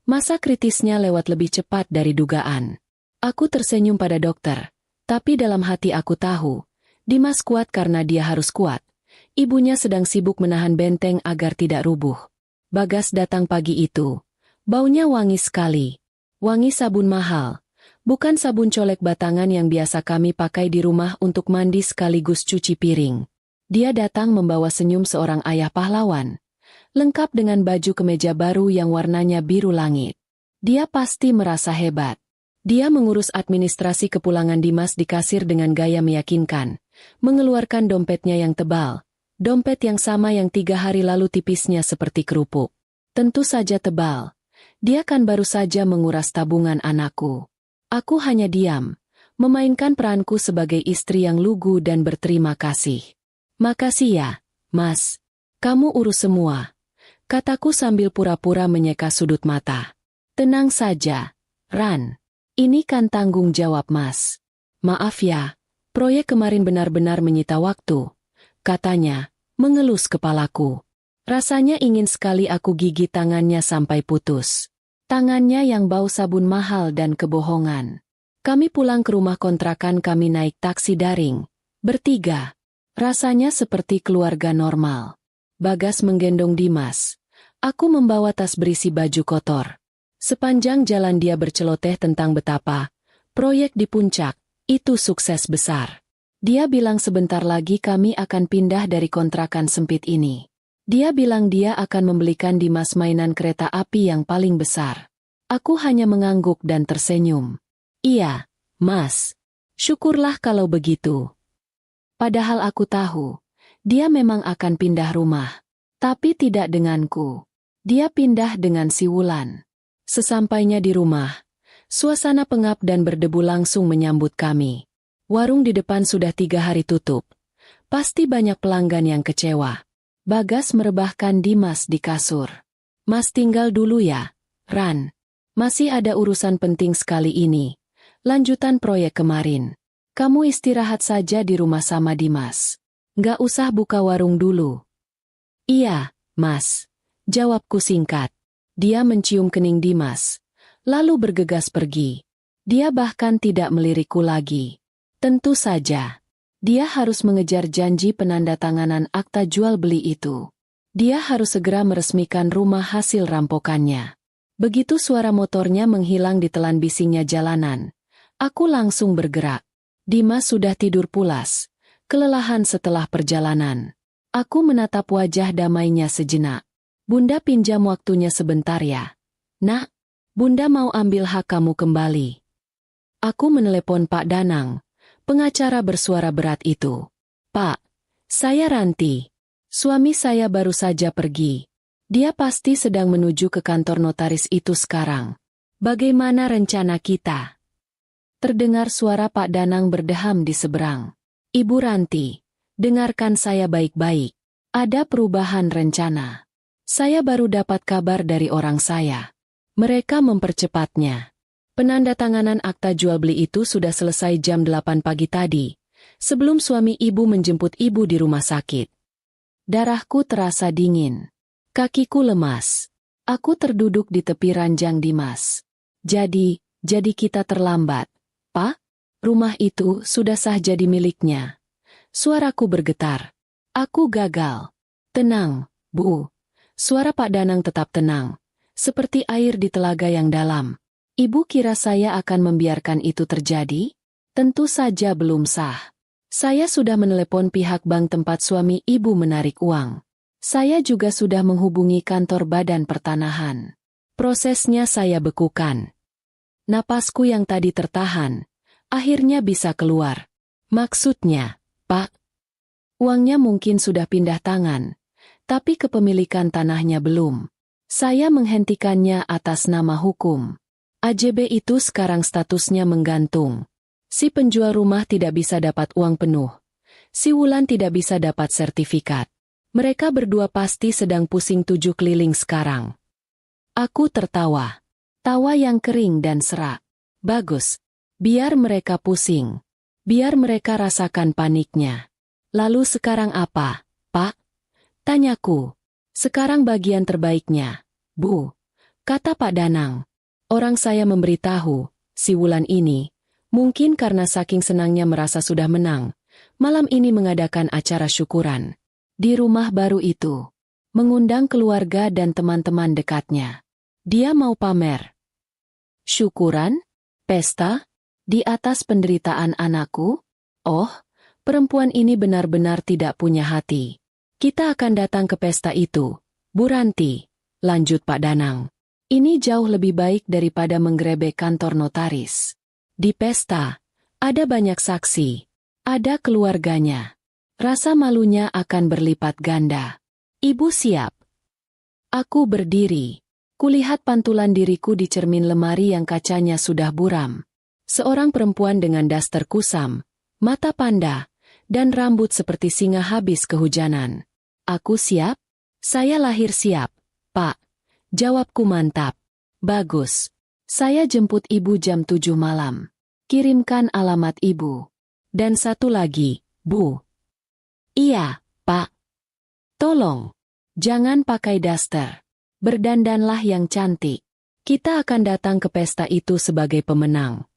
Masa kritisnya lewat lebih cepat dari dugaan. Aku tersenyum pada dokter, tapi dalam hati aku tahu, Dimas kuat karena dia harus kuat. Ibunya sedang sibuk menahan benteng agar tidak rubuh. Bagas datang pagi itu. Baunya wangi sekali. Wangi sabun mahal. Bukan sabun colek batangan yang biasa kami pakai di rumah untuk mandi sekaligus cuci piring. Dia datang membawa senyum seorang ayah pahlawan. Lengkap dengan baju kemeja baru yang warnanya biru langit. Dia pasti merasa hebat. Dia mengurus administrasi kepulangan Dimas di kasir dengan gaya meyakinkan. Mengeluarkan dompetnya yang tebal. Dompet yang sama yang 3 hari lalu tipisnya seperti kerupuk. Tentu saja tebal. Dia kan baru saja menguras tabungan anakku. Aku hanya diam, memainkan peranku sebagai istri yang lugu dan berterima kasih. Makasih ya, Mas. Kamu urus semua, kataku sambil pura-pura menyeka sudut mata. Tenang saja, Ran. Ini kan tanggung jawab Mas. Maaf ya, proyek kemarin benar-benar menyita waktu, katanya, mengelus kepalaku. Rasanya ingin sekali aku gigit tangannya sampai putus. Tangannya yang bau sabun mahal dan kebohongan. Kami pulang ke rumah kontrakan, kami naik taksi daring. Bertiga. Rasanya seperti keluarga normal. Bagas menggendong Dimas. Aku membawa tas berisi baju kotor. Sepanjang jalan dia berceloteh tentang betapa proyek di puncak itu sukses besar. Dia bilang sebentar lagi kami akan pindah dari kontrakan sempit ini. Dia bilang dia akan membelikan Dimas mainan kereta api yang paling besar. Aku hanya mengangguk dan tersenyum. Iya, Mas. Syukurlah kalau begitu. Padahal aku tahu, dia memang akan pindah rumah. Tapi tidak denganku. Dia pindah dengan si Wulan. Sesampainya di rumah, suasana pengap dan berdebu langsung menyambut kami. Warung di depan sudah 3 hari tutup. Pasti banyak pelanggan yang kecewa. Bagas merebahkan Dimas di kasur. Mas tinggal dulu ya, Ran. Masih ada urusan penting sekali ini. Lanjutan proyek kemarin. Kamu istirahat saja di rumah sama Dimas. Nggak usah buka warung dulu. Iya, Mas. Jawabku singkat. Dia mencium kening Dimas. Lalu bergegas pergi. Dia bahkan tidak melirikku lagi. Tentu saja. Dia harus mengejar janji penandatanganan akta jual beli itu. Dia harus segera meresmikan rumah hasil rampokannya. Begitu suara motornya menghilang di telan bisingnya jalanan, aku langsung bergerak. Dimas sudah tidur pulas, kelelahan setelah perjalanan. Aku menatap wajah damainya sejenak. Bunda pinjam waktunya sebentar ya. Nak, Bunda mau ambil hak kamu kembali. Aku menelepon Pak Danang. Pengacara bersuara berat itu. Pak, saya Ranti. Suami saya baru saja pergi. Dia pasti sedang menuju ke kantor notaris itu sekarang. Bagaimana rencana kita? Terdengar suara Pak Danang berdeham di seberang. Ibu Ranti, dengarkan saya baik-baik. Ada perubahan rencana. Saya baru dapat kabar dari orang saya. Mereka mempercepatnya. Penandatanganan akta jual beli itu sudah selesai jam 8 pagi tadi, sebelum suami ibu menjemput ibu di rumah sakit. Darahku terasa dingin. Kakiku lemas. Aku terduduk di tepi ranjang Dimas. Jadi kita terlambat. Pak, rumah itu sudah sah jadi miliknya. Suaraku bergetar. Aku gagal. Tenang, Bu. Suara Pak Danang tetap tenang, seperti air di telaga yang dalam. Ibu kira saya akan membiarkan itu terjadi? Tentu saja belum sah. Saya sudah menelepon pihak bank tempat suami ibu menarik uang. Saya juga sudah menghubungi kantor Badan Pertanahan. Prosesnya saya bekukan. Napasku yang tadi tertahan, akhirnya bisa keluar. Maksudnya, Pak, uangnya mungkin sudah pindah tangan, tapi kepemilikan tanahnya belum. Saya menghentikannya atas nama hukum. AJB itu sekarang statusnya menggantung. Si penjual rumah tidak bisa dapat uang penuh. Si Wulan tidak bisa dapat sertifikat. Mereka berdua pasti sedang pusing 7 keliling sekarang. Aku tertawa. Tawa yang kering dan serak. Bagus. Biar mereka pusing. Biar mereka rasakan paniknya. Lalu sekarang apa, Pak? Tanyaku. Sekarang bagian terbaiknya, Bu. Kata Pak Danang. Orang saya memberitahu, si Wulan ini, mungkin karena saking senangnya merasa sudah menang, malam ini mengadakan acara syukuran. Di rumah baru itu. Mengundang keluarga dan teman-teman dekatnya. Dia mau pamer. Syukuran? Pesta? Di atas penderitaan anakku? Oh, perempuan ini benar-benar tidak punya hati. Kita akan datang ke pesta itu, Bu Ranti, lanjut Pak Danang. Ini jauh lebih baik daripada menggerebek kantor notaris. Di pesta, ada banyak saksi, ada keluarganya. Rasa malunya akan berlipat ganda. Ibu siap. Aku berdiri. Kulihat pantulan diriku di cermin lemari yang kacanya sudah buram. Seorang perempuan dengan daster kusam, mata panda, dan rambut seperti singa habis kehujanan. Aku siap? Saya lahir siap, Pak. Jawabku mantap. Bagus. Saya jemput ibu jam 7 malam. Kirimkan alamat ibu. Dan satu lagi, Bu. Iya, Pak. Tolong. Jangan pakai daster. Berdandanlah yang cantik. Kita akan datang ke pesta itu sebagai pemenang.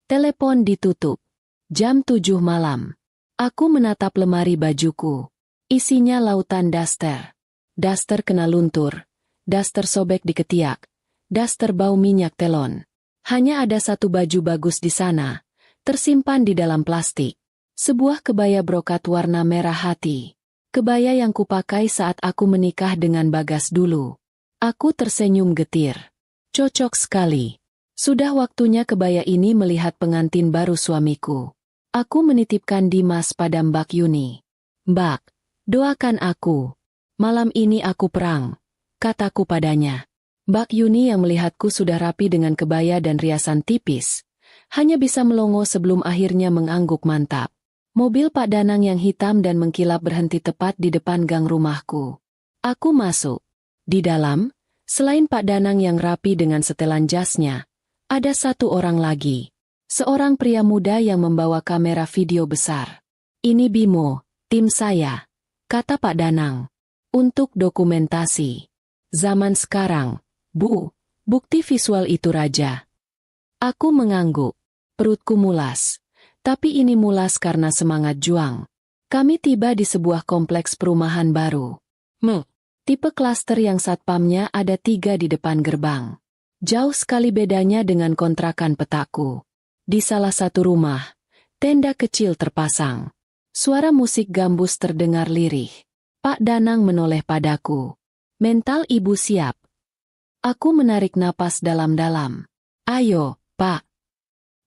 Telepon ditutup. Jam 7 malam. Aku menatap lemari bajuku. Isinya lautan daster. Daster kena luntur. Daster sobek di ketiak. Daster bau minyak telon. Hanya ada satu baju bagus di sana. Tersimpan di dalam plastik. Sebuah kebaya brokat warna merah hati. Kebaya yang kupakai saat aku menikah dengan Bagas dulu. Aku tersenyum getir. Cocok sekali. Sudah waktunya kebaya ini melihat pengantin baru suamiku. Aku menitipkan Dimas pada Mbak Yuni. Mbak, doakan aku. Malam ini aku perang, kataku padanya. Mbak Yuni yang melihatku sudah rapi dengan kebaya dan riasan tipis, hanya bisa melongo sebelum akhirnya mengangguk mantap. Mobil Pak Danang yang hitam dan mengkilap berhenti tepat di depan gang rumahku. Aku masuk. Di dalam, selain Pak Danang yang rapi dengan setelan jasnya, ada satu orang lagi. Seorang pria muda yang membawa kamera video besar. Ini Bimo, tim saya, kata Pak Danang. Untuk dokumentasi. Zaman sekarang, Bu, bukti visual itu raja. Aku mengangguk. Perutku mulas. Tapi ini mulas karena semangat juang. Kami tiba di sebuah kompleks perumahan baru. Tipe klaster yang satpamnya ada 3 di depan gerbang. Jauh sekali bedanya dengan kontrakan petaku. Di salah satu rumah, tenda kecil terpasang. Suara musik gambus terdengar lirih. Pak Danang menoleh padaku. Mental ibu siap. Aku menarik napas dalam-dalam. Ayo, Pak.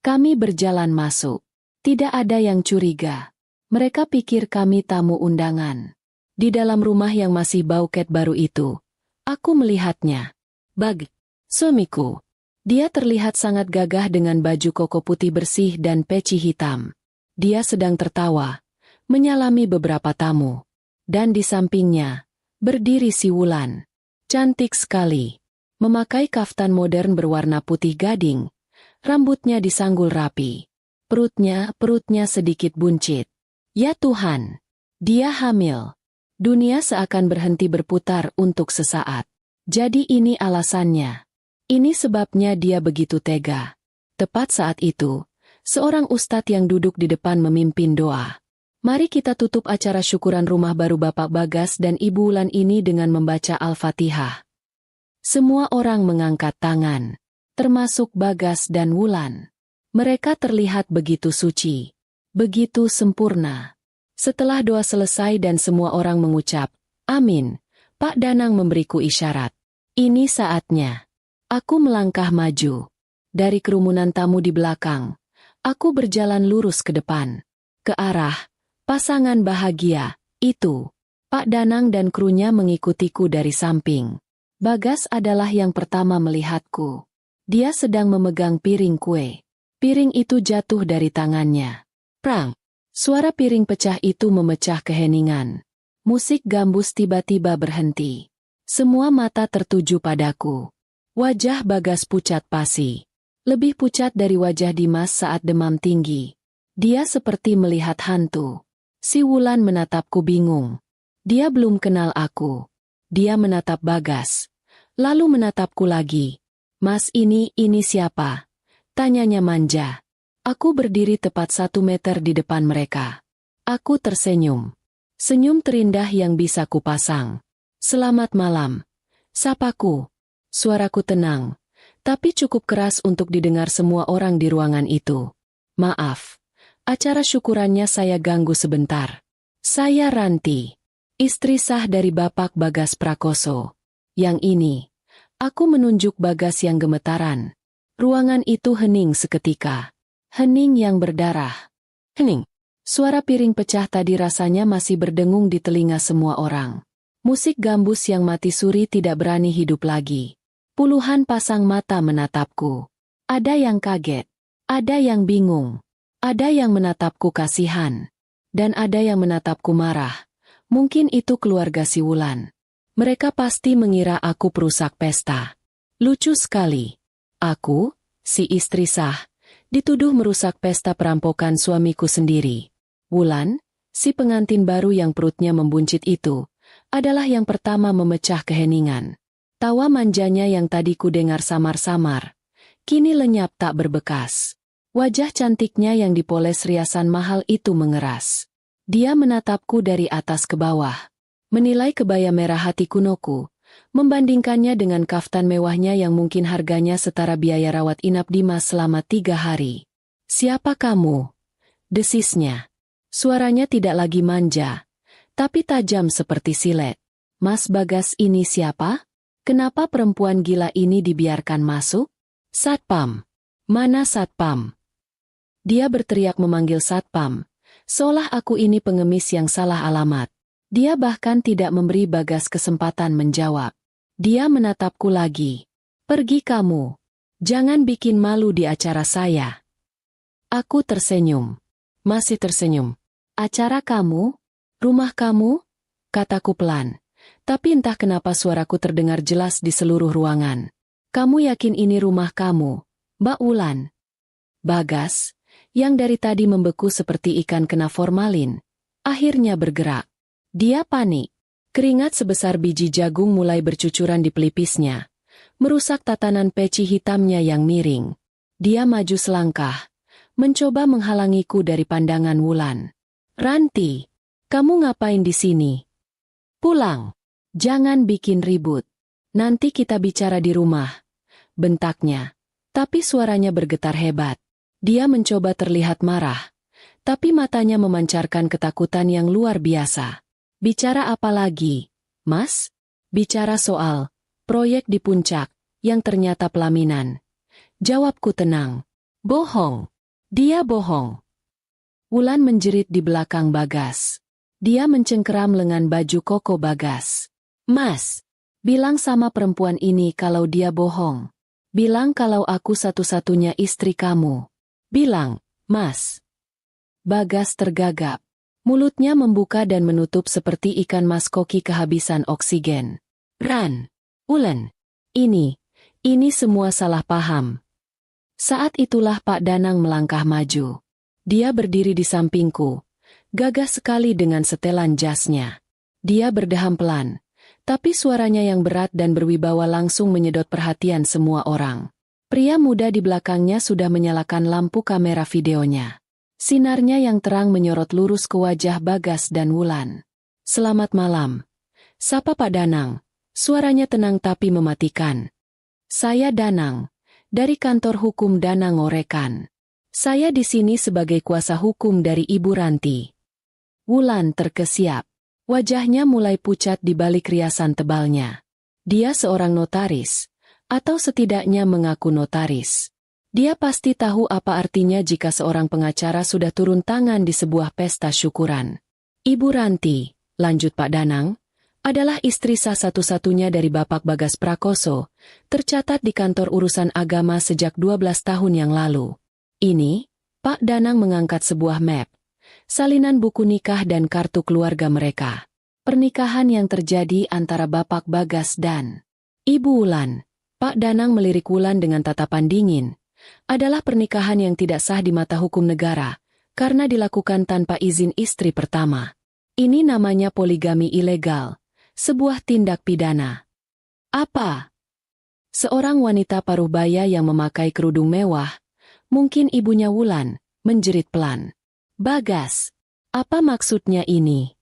Kami berjalan masuk. Tidak ada yang curiga. Mereka pikir kami tamu undangan. Di dalam rumah yang masih bau cat baru itu, aku melihatnya. Suamiku. Dia terlihat sangat gagah dengan baju koko putih bersih dan peci hitam. Dia sedang tertawa, menyalami beberapa tamu. Dan di sampingnya, berdiri si Wulan. Cantik sekali. Memakai kaftan modern berwarna putih gading. Rambutnya disanggul rapi. Perutnya sedikit buncit. Ya Tuhan, dia hamil. Dunia seakan berhenti berputar untuk sesaat. Jadi ini alasannya. Ini sebabnya dia begitu tega. Tepat saat itu, seorang ustadz yang duduk di depan memimpin doa. Mari kita tutup acara syukuran rumah baru Bapak Bagas dan Ibu Wulan ini dengan membaca Al-Fatihah. Semua orang mengangkat tangan, termasuk Bagas dan Wulan. Mereka terlihat begitu suci, begitu sempurna. Setelah doa selesai dan semua orang mengucap, Amin, Pak Danang memberiku isyarat. Ini saatnya. Aku melangkah maju. Dari kerumunan tamu di belakang, aku berjalan lurus ke depan. Ke arah pasangan bahagia, itu. Pak Danang dan krunya mengikutiku dari samping. Bagas adalah yang pertama melihatku. Dia sedang memegang piring kue. Piring itu jatuh dari tangannya. Prang! Suara piring pecah itu memecah keheningan. Musik gambus tiba-tiba berhenti. Semua mata tertuju padaku. Wajah Bagas pucat pasi. Lebih pucat dari wajah Dimas saat demam tinggi. Dia seperti melihat hantu. Si Wulan menatapku bingung. Dia belum kenal aku. Dia menatap Bagas. Lalu menatapku lagi. Mas ini siapa? Tanyanya manja. Aku berdiri tepat 1 meter di depan mereka. Aku tersenyum. Senyum terindah yang bisa kupasang. Selamat malam. Sapaku. Suaraku tenang, tapi cukup keras untuk didengar semua orang di ruangan itu. Maaf, acara syukurannya saya ganggu sebentar. Saya Ranti, istri sah dari Bapak Bagas Prakoso. Yang ini, aku menunjuk Bagas yang gemetaran. Ruangan itu hening seketika. Hening yang berdarah. Hening. Suara piring pecah tadi rasanya masih berdengung di telinga semua orang. Musik gambus yang mati suri tidak berani hidup lagi. Puluhan pasang mata menatapku. Ada yang kaget. Ada yang bingung. Ada yang menatapku kasihan. Dan ada yang menatapku marah. Mungkin itu keluarga si Wulan. Mereka pasti mengira aku perusak pesta. Lucu sekali. Aku, si istri sah, dituduh merusak pesta perampokan suamiku sendiri. Wulan, si pengantin baru yang perutnya membuncit itu, adalah yang pertama memecah keheningan. Tawa manjanya yang tadi ku dengar samar-samar, kini lenyap tak berbekas. Wajah cantiknya yang dipoles riasan mahal itu mengeras. Dia menatapku dari atas ke bawah, menilai kebaya merah hati kunoku, membandingkannya dengan kaftan mewahnya yang mungkin harganya setara biaya rawat inap Dimas selama 3 hari. "Siapa kamu?" desisnya. Suaranya tidak lagi manja, tapi tajam seperti silet. "Mas Bagas ini siapa? Kenapa perempuan gila ini dibiarkan masuk?" "Satpam." "Mana Satpam?" Dia berteriak memanggil Satpam, seolah aku ini pengemis yang salah alamat. Dia bahkan tidak memberi Bagas kesempatan menjawab. Dia menatapku lagi. "Pergi kamu. Jangan bikin malu di acara saya." Aku tersenyum. Masih tersenyum. "Acara kamu? Rumah kamu?" kataku pelan. Tapi entah kenapa suaraku terdengar jelas di seluruh ruangan. "Kamu yakin ini rumah kamu, Mbak Wulan?" Bagas, yang dari tadi membeku seperti ikan kena formalin, akhirnya bergerak. Dia panik. Keringat sebesar biji jagung mulai bercucuran di pelipisnya, merusak tatanan peci hitamnya yang miring. Dia maju selangkah, mencoba menghalangiku dari pandangan Wulan. "Ranti, kamu ngapain di sini? Pulang. Jangan bikin ribut. Nanti kita bicara di rumah," bentaknya. Tapi suaranya bergetar hebat. Dia mencoba terlihat marah, tapi matanya memancarkan ketakutan yang luar biasa. "Bicara apa lagi, Mas?" "Bicara soal proyek di puncak, yang ternyata pelaminan." Jawabku tenang. "Bohong. Dia bohong." Wulan menjerit di belakang Bagas. Dia mencengkeram lengan baju koko Bagas. "Mas, bilang sama perempuan ini kalau dia bohong. Bilang kalau aku satu-satunya istri kamu. Bilang, Mas." Bagas tergagap. Mulutnya membuka dan menutup seperti ikan mas koki kehabisan oksigen. Wulan, ini semua salah paham." Saat itulah Pak Danang melangkah maju. Dia berdiri di sampingku, gagah sekali dengan setelan jasnya. Dia berdeham pelan, tapi suaranya yang berat dan berwibawa langsung menyedot perhatian semua orang. Pria muda di belakangnya sudah menyalakan lampu kamera videonya. Sinarnya yang terang menyorot lurus ke wajah Bagas dan Wulan. "Selamat malam," sapa Pak Danang. Suaranya tenang tapi mematikan. "Saya Danang, dari kantor hukum Danang Orekan. Saya di sini sebagai kuasa hukum dari Ibu Ranti." Wulan terkesiap. Wajahnya mulai pucat di balik riasan tebalnya. Dia seorang notaris, atau setidaknya mengaku notaris. Dia pasti tahu apa artinya jika seorang pengacara sudah turun tangan di sebuah pesta syukuran. "Ibu Ranti," lanjut Pak Danang, "adalah istri sah satu-satunya dari Bapak Bagas Prakoso, tercatat di kantor urusan agama sejak 12 tahun yang lalu." Ini, Pak Danang mengangkat sebuah map, salinan buku nikah dan kartu keluarga mereka. Pernikahan yang terjadi antara Bapak Bagas dan Ibu Wulan. Pak Danang melirik Wulan dengan tatapan dingin. Adalah pernikahan yang tidak sah di mata hukum negara, karena dilakukan tanpa izin istri pertama. Ini namanya poligami ilegal, sebuah tindak pidana. "Apa?" Seorang wanita paruh baya yang memakai kerudung mewah, mungkin ibunya Wulan, menjerit pelan. "Bagas, apa maksudnya ini?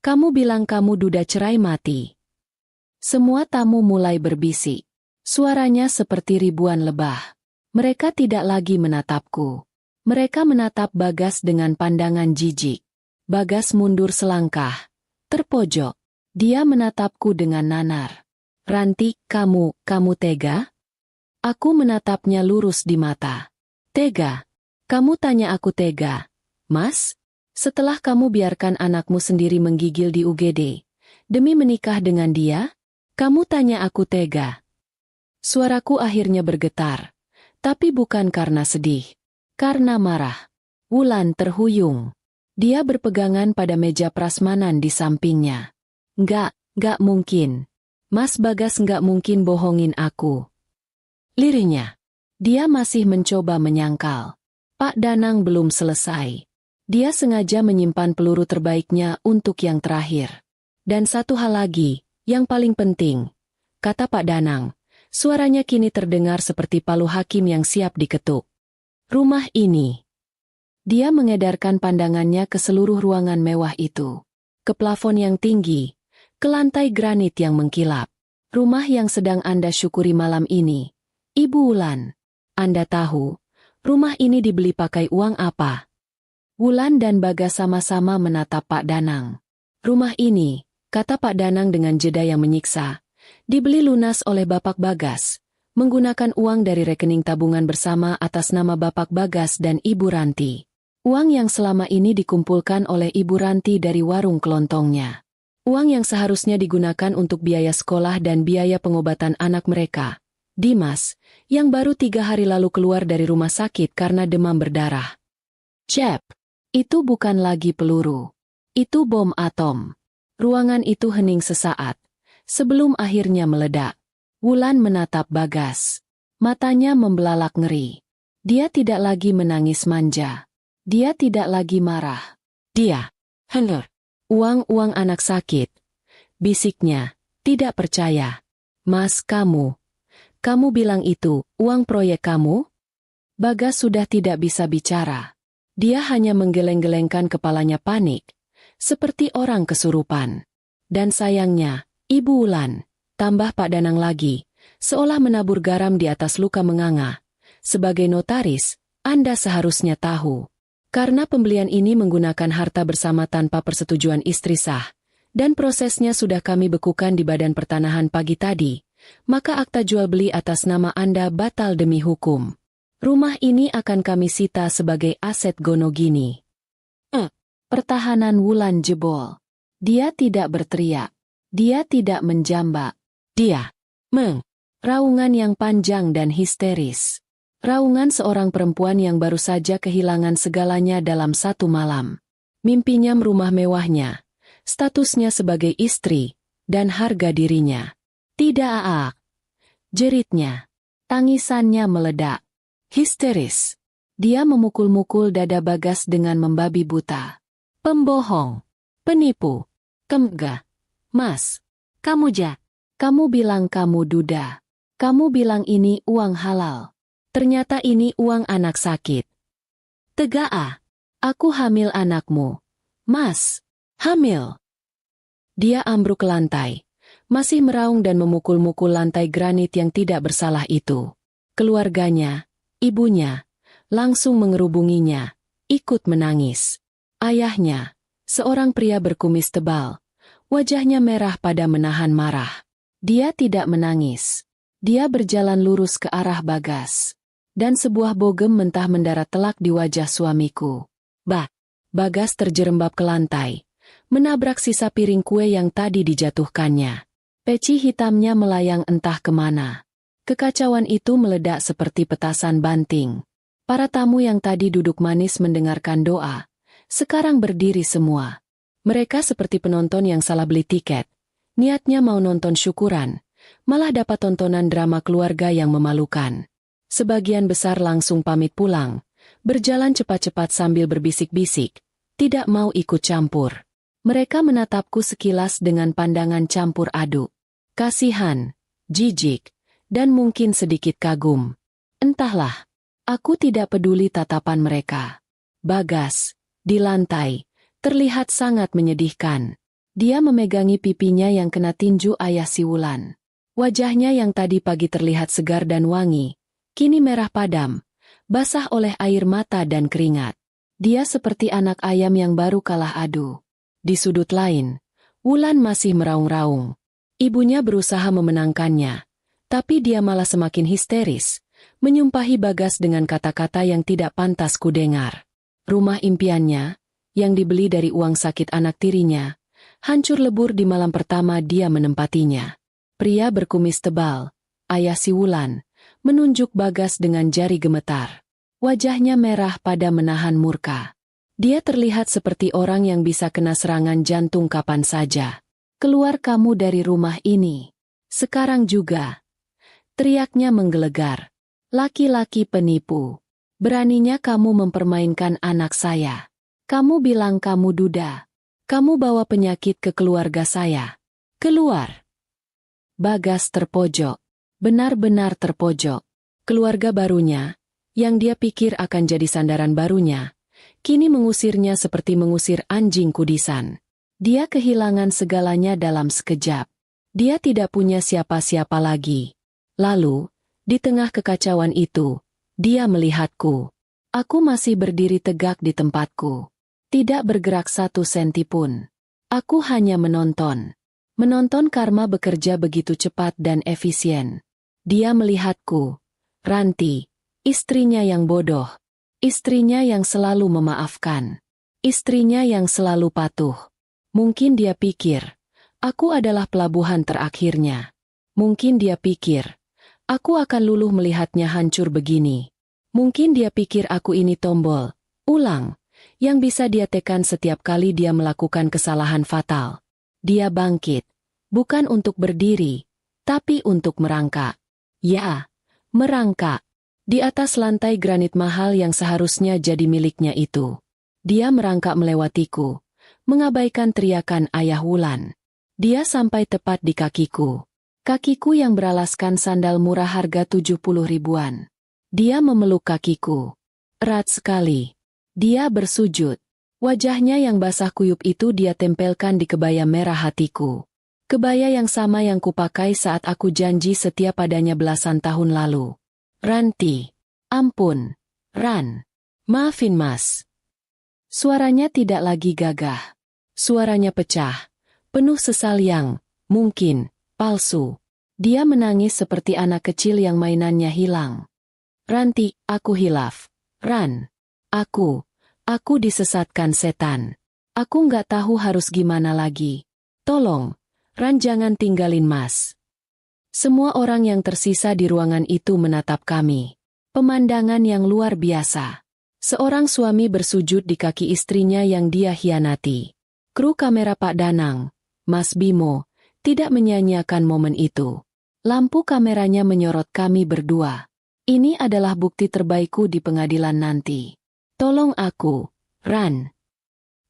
Kamu bilang kamu duda cerai mati." Semua tamu mulai berbisik. Suaranya seperti ribuan lebah. Mereka tidak lagi menatapku. Mereka menatap Bagas dengan pandangan jijik. Bagas mundur selangkah, terpojok. Dia menatapku dengan nanar. "Ranti, kamu tega?" Aku menatapnya lurus di mata. "Tega? Kamu tanya aku tega, Mas? Setelah kamu biarkan anakmu sendiri menggigil di UGD, demi menikah dengan dia? Kamu tanya aku tega?" Suaraku akhirnya bergetar, tapi bukan karena sedih. Karena marah, Wulan terhuyung. Dia berpegangan pada meja prasmanan di sampingnya. Nggak mungkin. Mas Bagas nggak mungkin bohongin aku. Lirihnya. Dia masih mencoba menyangkal. Pak Danang belum selesai. Dia sengaja menyimpan peluru terbaiknya untuk yang terakhir. Dan satu hal lagi, yang paling penting, kata Pak Danang, suaranya kini terdengar seperti palu hakim yang siap diketuk. Rumah ini. Dia mengedarkan pandangannya ke seluruh ruangan mewah itu. Ke plafon yang tinggi, ke lantai granit yang mengkilap. Rumah yang sedang Anda syukuri malam ini. Ibu Wulan, Anda tahu, rumah ini dibeli pakai uang apa? Wulan dan Bagas sama-sama menatap Pak Danang. Rumah ini, kata Pak Danang dengan jeda yang menyiksa, dibeli lunas oleh Bapak Bagas, menggunakan uang dari rekening tabungan bersama atas nama Bapak Bagas dan Ibu Ranti. Uang yang selama ini dikumpulkan oleh Ibu Ranti dari warung kelontongnya. Uang yang seharusnya digunakan untuk biaya sekolah dan biaya pengobatan anak mereka, Dimas, yang baru 3 hari lalu keluar dari rumah sakit karena demam berdarah. Cep, itu bukan lagi peluru. Itu bom atom. Ruangan itu hening sesaat, sebelum akhirnya meledak. Wulan menatap Bagas. Matanya membelalak ngeri. Dia tidak lagi menangis manja. Dia tidak lagi marah. Dia, uang anak sakit. Bisiknya, tidak percaya. Mas, kamu bilang itu, uang proyek kamu? Bagas sudah tidak bisa bicara. Dia hanya menggeleng-gelengkan kepalanya panik, seperti orang kesurupan. Dan sayangnya, Ibu Wulan, tambah Pak Danang lagi, seolah menabur garam di atas luka menganga. Sebagai notaris, Anda seharusnya tahu. Karena pembelian ini menggunakan harta bersama tanpa persetujuan istri sah, dan prosesnya sudah kami bekukan di Badan Pertanahan pagi tadi, maka akta jual beli atas nama Anda batal demi hukum. Rumah ini akan kami sita sebagai aset Gonogini. Pertahanan Wulan jebol. Dia tidak berteriak. Dia tidak menjambak. Dia raungan yang panjang dan histeris. Raungan seorang perempuan yang baru saja kehilangan segalanya dalam satu malam. Mimpinya rumah mewahnya, statusnya sebagai istri, dan harga dirinya. Tidak jeritnya. Tangisannya meledak. Histeris. Dia memukul-mukul dada Bagas dengan membabi buta. Pembohong. Penipu. Kemga. Mas. Kamu bilang kamu duda. Kamu bilang ini uang halal. Ternyata ini uang anak sakit. Aku hamil anakmu. Mas. Hamil. Dia ambruk ke lantai. Masih meraung dan memukul-mukul lantai granit yang tidak bersalah itu. Keluarganya, ibunya, langsung mengerubunginya, ikut menangis. Ayahnya, seorang pria berkumis tebal, wajahnya merah pada menahan marah. Dia tidak menangis. Dia berjalan lurus ke arah Bagas. Dan sebuah bogem mentah mendarat telak di wajah suamiku. Bagas terjerembab ke lantai, menabrak sisa piring kue yang tadi dijatuhkannya. Peci hitamnya melayang entah kemana. Kekacauan itu meledak seperti petasan banting. Para tamu yang tadi duduk manis mendengarkan doa, sekarang berdiri semua. Mereka seperti penonton yang salah beli tiket. Niatnya mau nonton syukuran, malah dapat tontonan drama keluarga yang memalukan. Sebagian besar langsung pamit pulang, berjalan cepat-cepat sambil berbisik-bisik, tidak mau ikut campur. Mereka menatapku sekilas dengan pandangan campur aduk. Kasihan, jijik, dan mungkin sedikit kagum. Entahlah, aku tidak peduli tatapan mereka. Bagas, di lantai, terlihat sangat menyedihkan. Dia memegangi pipinya yang kena tinju ayah si Wulan. Wajahnya yang tadi pagi terlihat segar dan wangi, kini merah padam, basah oleh air mata dan keringat. Dia seperti anak ayam yang baru kalah adu. Di sudut lain, Wulan masih meraung-raung. Ibunya berusaha memenangkannya, tapi dia malah semakin histeris, menyumpahi Bagas dengan kata-kata yang tidak pantas kudengar. Rumah impiannya, yang dibeli dari uang sakit anak tirinya, hancur lebur di malam pertama dia menempatinya. Pria berkumis tebal, ayah si Wulan, menunjuk Bagas dengan jari gemetar. Wajahnya merah pada menahan murka. Dia terlihat seperti orang yang bisa kena serangan jantung kapan saja. Keluar kamu dari rumah ini. Sekarang juga. Teriaknya menggelegar. Laki-laki penipu. Beraninya kamu mempermainkan anak saya. Kamu bilang kamu duda. Kamu bawa penyakit ke keluarga saya. Keluar. Bagas terpojok. Benar-benar terpojok. Keluarga barunya, yang dia pikir akan jadi sandaran barunya, kini mengusirnya seperti mengusir anjing kudisan. Dia kehilangan segalanya dalam sekejap. Dia tidak punya siapa-siapa lagi. Lalu, di tengah kekacauan itu, dia melihatku. Aku masih berdiri tegak di tempatku. Tidak bergerak satu senti pun. Aku hanya menonton. Menonton karma bekerja begitu cepat dan efisien. Dia melihatku. Ranti, istrinya yang bodoh. Istrinya yang selalu memaafkan. Istrinya yang selalu patuh. Mungkin dia pikir, aku adalah pelabuhan terakhirnya. Mungkin dia pikir, aku akan luluh melihatnya hancur begini. Mungkin dia pikir aku ini tombol, ulang, yang bisa dia tekan setiap kali dia melakukan kesalahan fatal. Dia bangkit, bukan untuk berdiri, tapi untuk merangkak. Ya, merangkak. Di atas lantai granit mahal yang seharusnya jadi miliknya itu. Dia merangkak melewatiku, mengabaikan teriakan ayah Wulan. Dia sampai tepat di kakiku. Kakiku yang beralaskan sandal murah harga 70 ribuan. Dia memeluk kakiku. Erat sekali. Dia bersujud. Wajahnya yang basah kuyup itu dia tempelkan di kebaya merah hatiku. Kebaya yang sama yang kupakai saat aku janji setia padanya belasan tahun lalu. Ranti. Ampun. Ran. Maafin Mas. Suaranya tidak lagi gagah. Suaranya pecah. Penuh sesal yang, mungkin, palsu. Dia menangis seperti anak kecil yang mainannya hilang. Ranti, aku hilaf. Ran. Aku disesatkan setan. Aku nggak tahu harus gimana lagi. Tolong, Ran jangan tinggalin Mas. Semua orang yang tersisa di ruangan itu menatap kami. Pemandangan yang luar biasa. Seorang suami bersujud di kaki istrinya yang dia hianati. Kru kamera Pak Danang, Mas Bimo, tidak menyia-nyiakan momen itu. Lampu kameranya menyorot kami berdua. Ini adalah bukti terbaikku di pengadilan nanti. Tolong aku, Ran.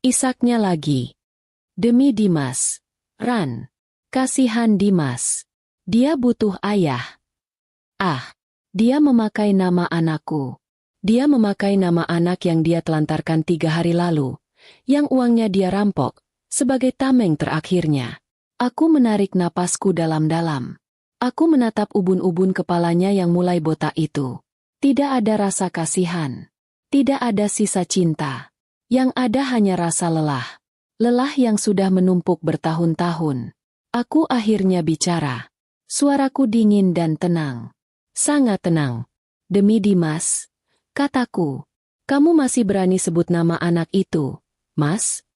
Isaknya lagi. Demi Dimas. Ran. Kasihan Dimas. Dia butuh ayah. Dia memakai nama anakku. Dia memakai nama anak yang dia telantarkan 3 hari lalu, yang uangnya dia rampok, sebagai tameng terakhirnya. Aku menarik napasku dalam-dalam. Aku menatap ubun-ubun kepalanya yang mulai botak itu. Tidak ada rasa kasihan. Tidak ada sisa cinta. Yang ada hanya rasa lelah. Lelah yang sudah menumpuk bertahun-tahun. Aku akhirnya bicara. Suaraku dingin dan tenang. Sangat tenang. Demi Dimas, kataku. Kamu masih berani sebut nama anak itu, Mas?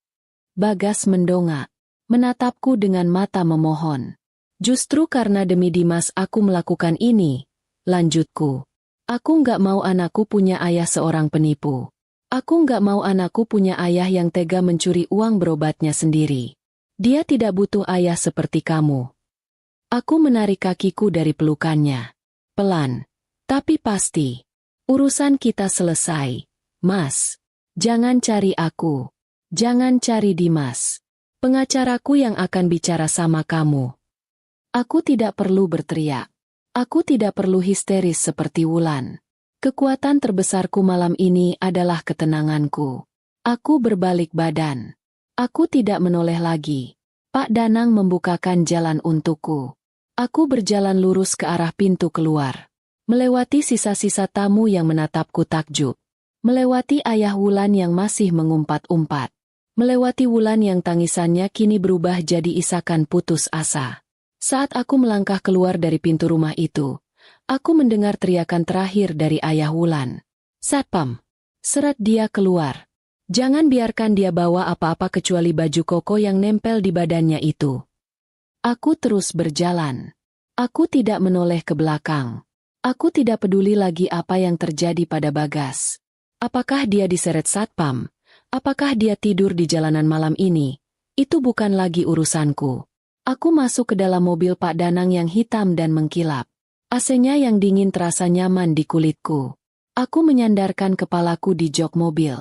Bagas mendongak. Menatapku dengan mata memohon. Justru karena demi Dimas aku melakukan ini. Lanjutku. Aku nggak mau anakku punya ayah seorang penipu. Aku nggak mau anakku punya ayah yang tega mencuri uang berobatnya sendiri. Dia tidak butuh ayah seperti kamu. Aku menarik kakiku dari pelukannya. Pelan, tapi pasti. Urusan kita selesai. Mas, jangan cari aku. Jangan cari Dimas. Pengacaraku yang akan bicara sama kamu. Aku tidak perlu berteriak. Aku tidak perlu histeris seperti Wulan. Kekuatan terbesarku malam ini adalah ketenanganku. Aku berbalik badan. Aku tidak menoleh lagi. Pak Danang membukakan jalan untukku. Aku berjalan lurus ke arah pintu keluar. Melewati sisa-sisa tamu yang menatapku takjub. Melewati ayah Wulan yang masih mengumpat-umpat. Melewati Wulan yang tangisannya kini berubah jadi isakan putus asa. Saat aku melangkah keluar dari pintu rumah itu, aku mendengar teriakan terakhir dari ayah Wulan. Satpam. Seret dia keluar. Jangan biarkan dia bawa apa-apa kecuali baju koko yang nempel di badannya itu. Aku terus berjalan. Aku tidak menoleh ke belakang. Aku tidak peduli lagi apa yang terjadi pada Bagas. Apakah dia diseret satpam? Apakah dia tidur di jalanan malam ini? Itu bukan lagi urusanku. Aku masuk ke dalam mobil Pak Danang yang hitam dan mengkilap. AC-nya yang dingin terasa nyaman di kulitku. Aku menyandarkan kepalaku di jok mobil.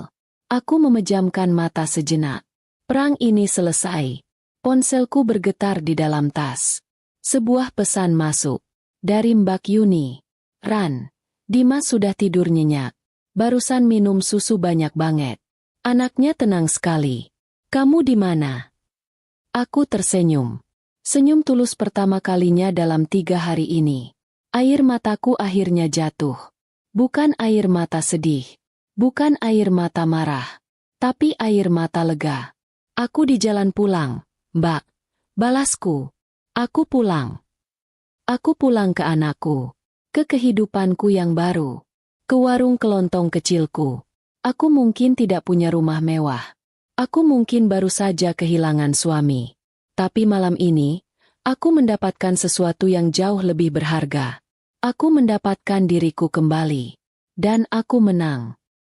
Aku memejamkan mata sejenak. Perang ini selesai. Ponselku bergetar di dalam tas. Sebuah pesan masuk. Dari Mbak Yuni. Ran, Dimas sudah tidur nyenyak. Barusan minum susu banyak banget. Anaknya tenang sekali. Kamu di mana? Aku tersenyum. Senyum tulus pertama kalinya dalam 3 hari ini. Air mataku akhirnya jatuh. Bukan air mata sedih. Bukan air mata marah. Tapi air mata lega. Aku di jalan pulang, Mbak. Balasku. Aku pulang. Aku pulang ke anakku. Ke kehidupanku yang baru. Ke warung kelontong kecilku. Aku mungkin tidak punya rumah mewah. Aku mungkin baru saja kehilangan suami. Tapi malam ini, aku mendapatkan sesuatu yang jauh lebih berharga. Aku mendapatkan diriku kembali. Dan aku menang.